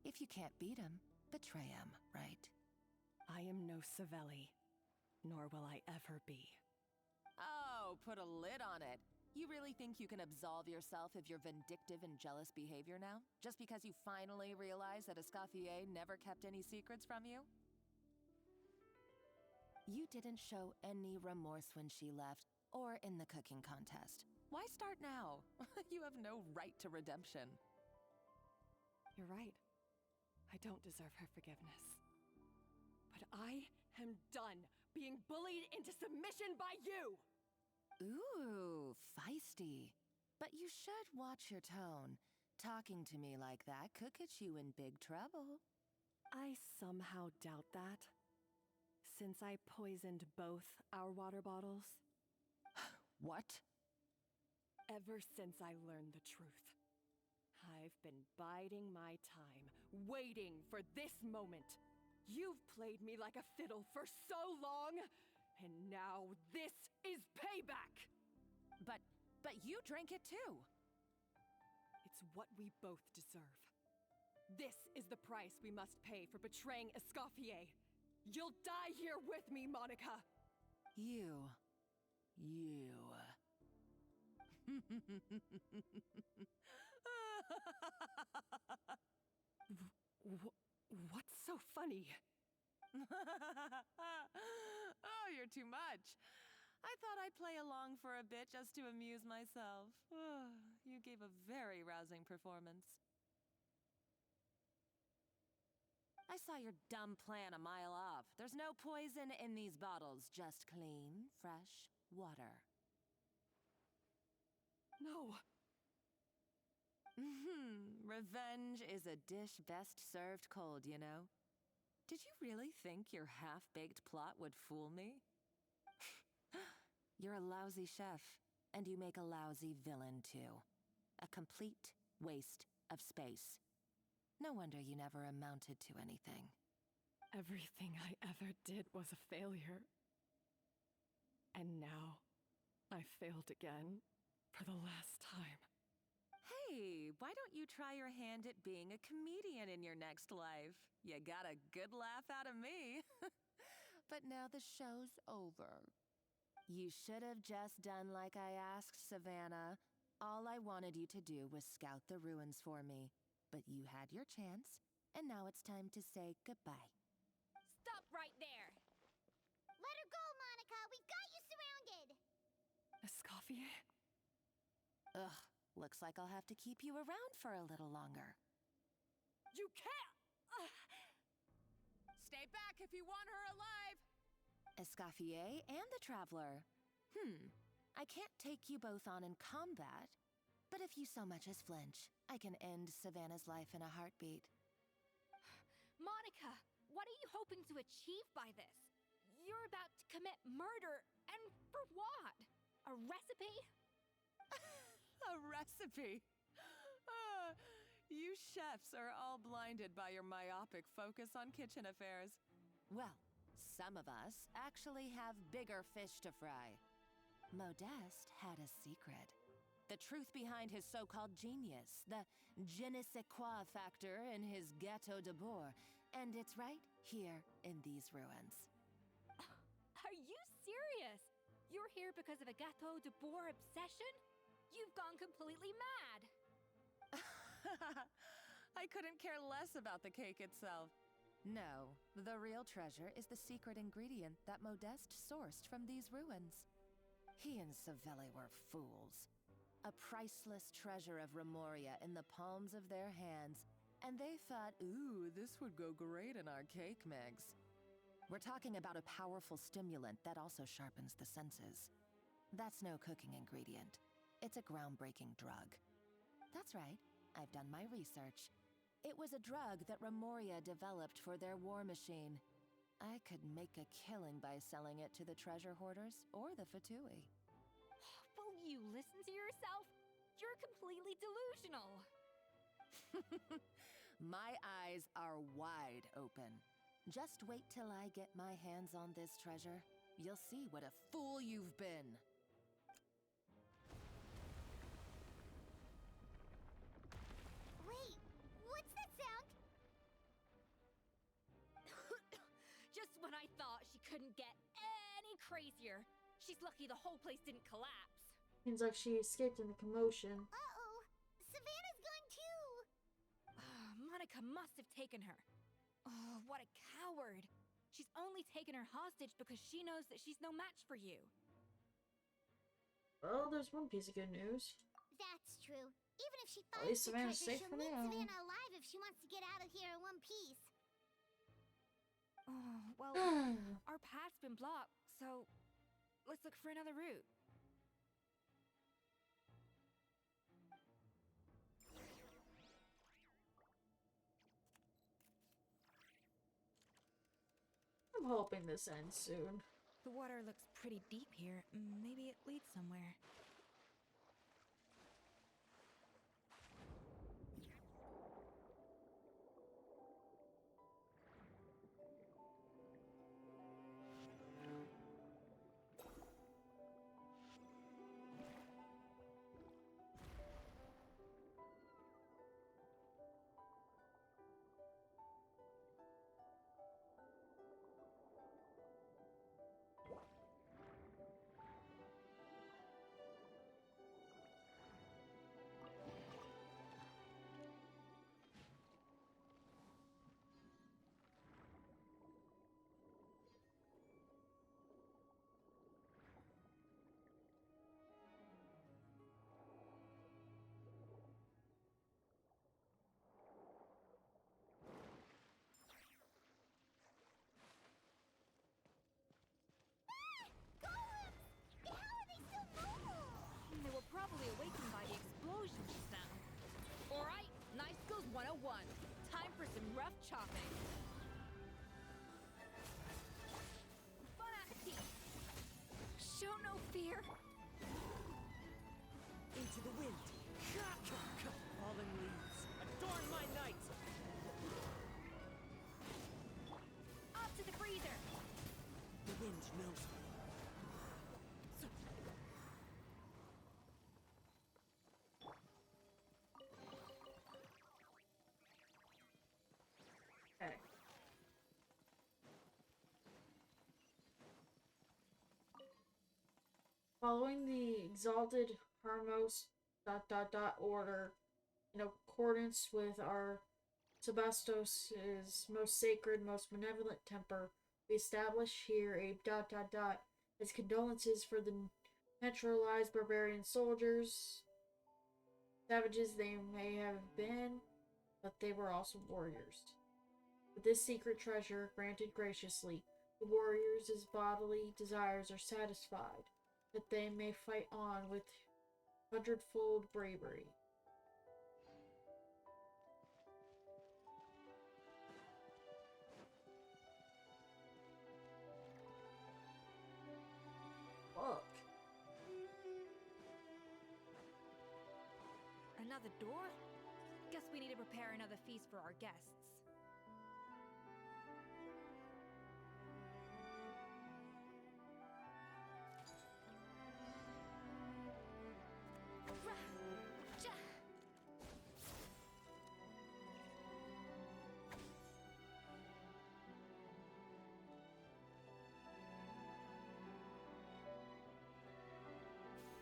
If you can't beat him, betray him, right? I am no Savelli, nor will I ever be. Oh, put a lid on it. You really think you can absolve yourself of your vindictive and jealous behavior now? Just because you finally realize that Escoffier never kept any secrets from you? You didn't show any remorse when she left, or in the cooking contest. Why start now? You have no right to redemption. You're right. I don't deserve her forgiveness. But I am done being bullied into submission by you! Ooh, feisty. But you should watch your tone. Talking to me like that could get you in big trouble. I somehow doubt that. Since I poisoned both our water bottles. What? Ever since I learned the truth, I've been biding my time, waiting for this moment. You've played me like a fiddle for so long, and now this is payback! But you drank it too! It's what we both deserve. This is the price we must pay for betraying Escoffier. You'll die here with me, Monica! What's so funny? Oh, you're too much. I thought I'd play along for a bit just to amuse myself. You gave a very rousing performance. I saw your dumb plan a mile off. There's no poison in these bottles, just clean, fresh water. No. Revenge is a dish best served cold, you know? Did you really think your half-baked plot would fool me? You're a lousy chef, and you make a lousy villain, too. A complete waste of space. No wonder you never amounted to anything. Everything I ever did was a failure. And now, I failed again, for the last time. Hey, why don't you try your hand at being a comedian in your next life? You got a good laugh out of me. But now the show's over. You should have just done like I asked, Savannah. All I wanted you to do was scout the ruins for me. But you had your chance, and now it's time to say goodbye. Stop right there! Let her go, Monica! We've got you surrounded! Escoffier? Ugh, looks like I'll have to keep you around for a little longer. You can't! Stay back if you want her alive! Escoffier and the Traveler. I can't take you both on in combat, but if you so much as flinch, I can end Savannah's life in a heartbeat. Monica, what are you hoping to achieve by this? You're about to commit murder, and for what? A recipe? A recipe? You chefs are all blinded by your myopic focus on kitchen affairs. Well, some of us actually have bigger fish to fry. Modeste had a secret. The truth behind his so-called genius, the je ne sais quoi factor in his Gâteau de Bourg, and it's right here in these ruins. Are you serious? You're here because of a Gâteau de Bourg obsession? You've gone completely mad! I couldn't care less about the cake itself. No, the real treasure is the secret ingredient that Modeste sourced from these ruins. He and Savelli were fools. A priceless treasure of Remoria in the palms of their hands, and they thought, ooh, this would go great in our cake mix. We're talking about a powerful stimulant that also sharpens the senses. That's no cooking ingredient. It's a groundbreaking drug. That's right, I've done my research. It was a drug that Remoria developed for their war machine. I could make a killing by selling it to the treasure hoarders or the Fatui. Will you listen to yourself? You're completely delusional. My eyes are wide open. Just wait till I get my hands on this treasure. You'll see what a fool you've been. Wait, what's that sound? Just when I thought she couldn't get any crazier. She's lucky the whole place didn't collapse. Seems like she escaped in the commotion. Uh-oh, Savannah's gone too! Monica must have taken her. Oh, what a coward. She's only taken her hostage because she knows that she's no match for you. Well, there's one piece of good news. That's true. Even if she At least finds the Savannah's treasure, safe she'll for need now. Savannah alive if she wants to get out of here in one piece. Oh, well, our path's been blocked, so let's look for another route. I'm hoping this ends soon. The water looks pretty deep here. Maybe it leads somewhere. chopping. Bon appetit! Show no fear. Into the wind. Fallen leaves. Adorn my night. Up to the freezer. The wind knows me. Okay. Following the exalted Harmos order in accordance with our Sebastos' most sacred, most benevolent temper, we establish here a as condolences for the naturalized barbarian soldiers, savages they may have been, but they were also warriors. With this secret treasure granted graciously, the warriors' bodily desires are satisfied, that they may fight on with hundredfold bravery. Look. Another door? Guess we need to prepare another feast for our guests.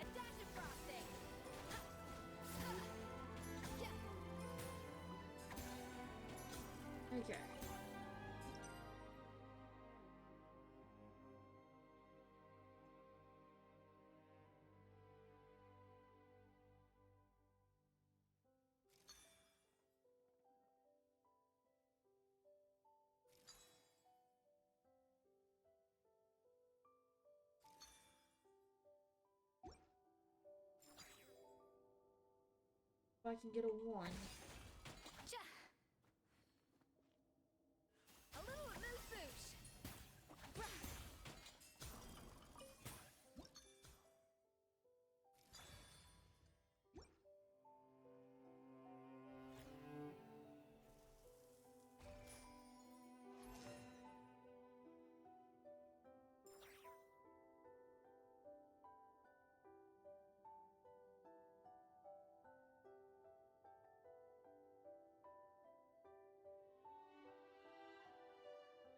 A dash of frosting! Okay. If I can get a 1. A little amuse-bouche!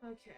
Okay.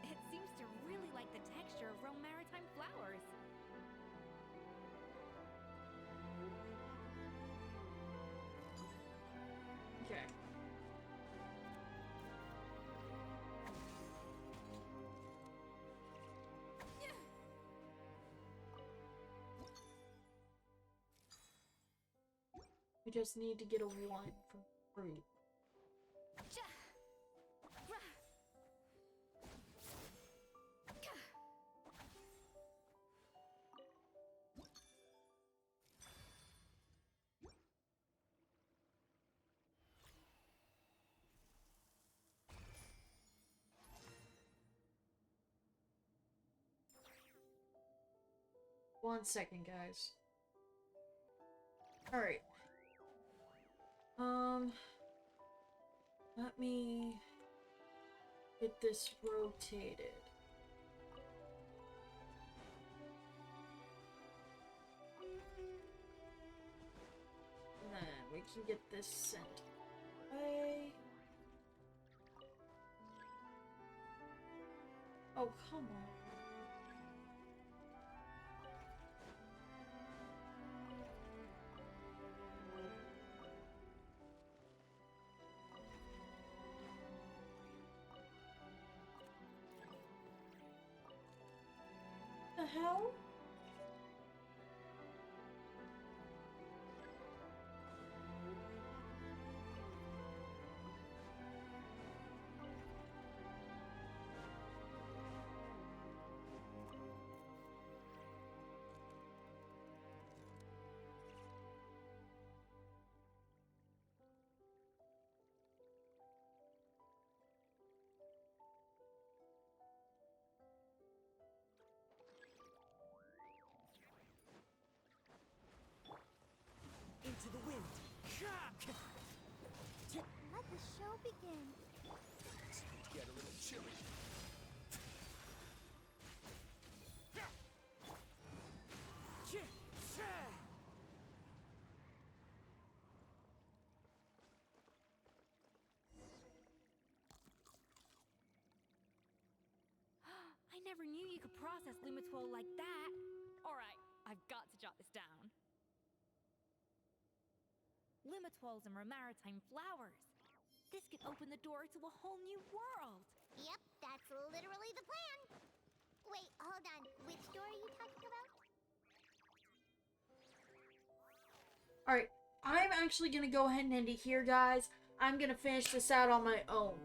It seems to really like the texture of Rome maritime flowers. Okay. We just need to get a 1 from fruit. One second, guys. Alright. Let me get this rotated. And then we can get this sent away. Oh, come on. The hell? Into the wind. Let the show begin. It's going to get a little chilly. I never knew you could process Lumitwol like that. Alright, I've got to jot this down. Lumitwols and maritime flowers. This could open the door to a whole new world. Yep, that's literally the plan. Wait, hold on. Which door are you talking about? Alright, I'm actually gonna go ahead and end it here, guys. I'm gonna finish this out on my own.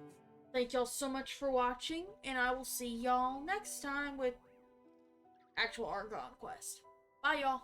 Thank y'all so much for watching, and I will see y'all next time with actual Argon Quest. Bye, y'all.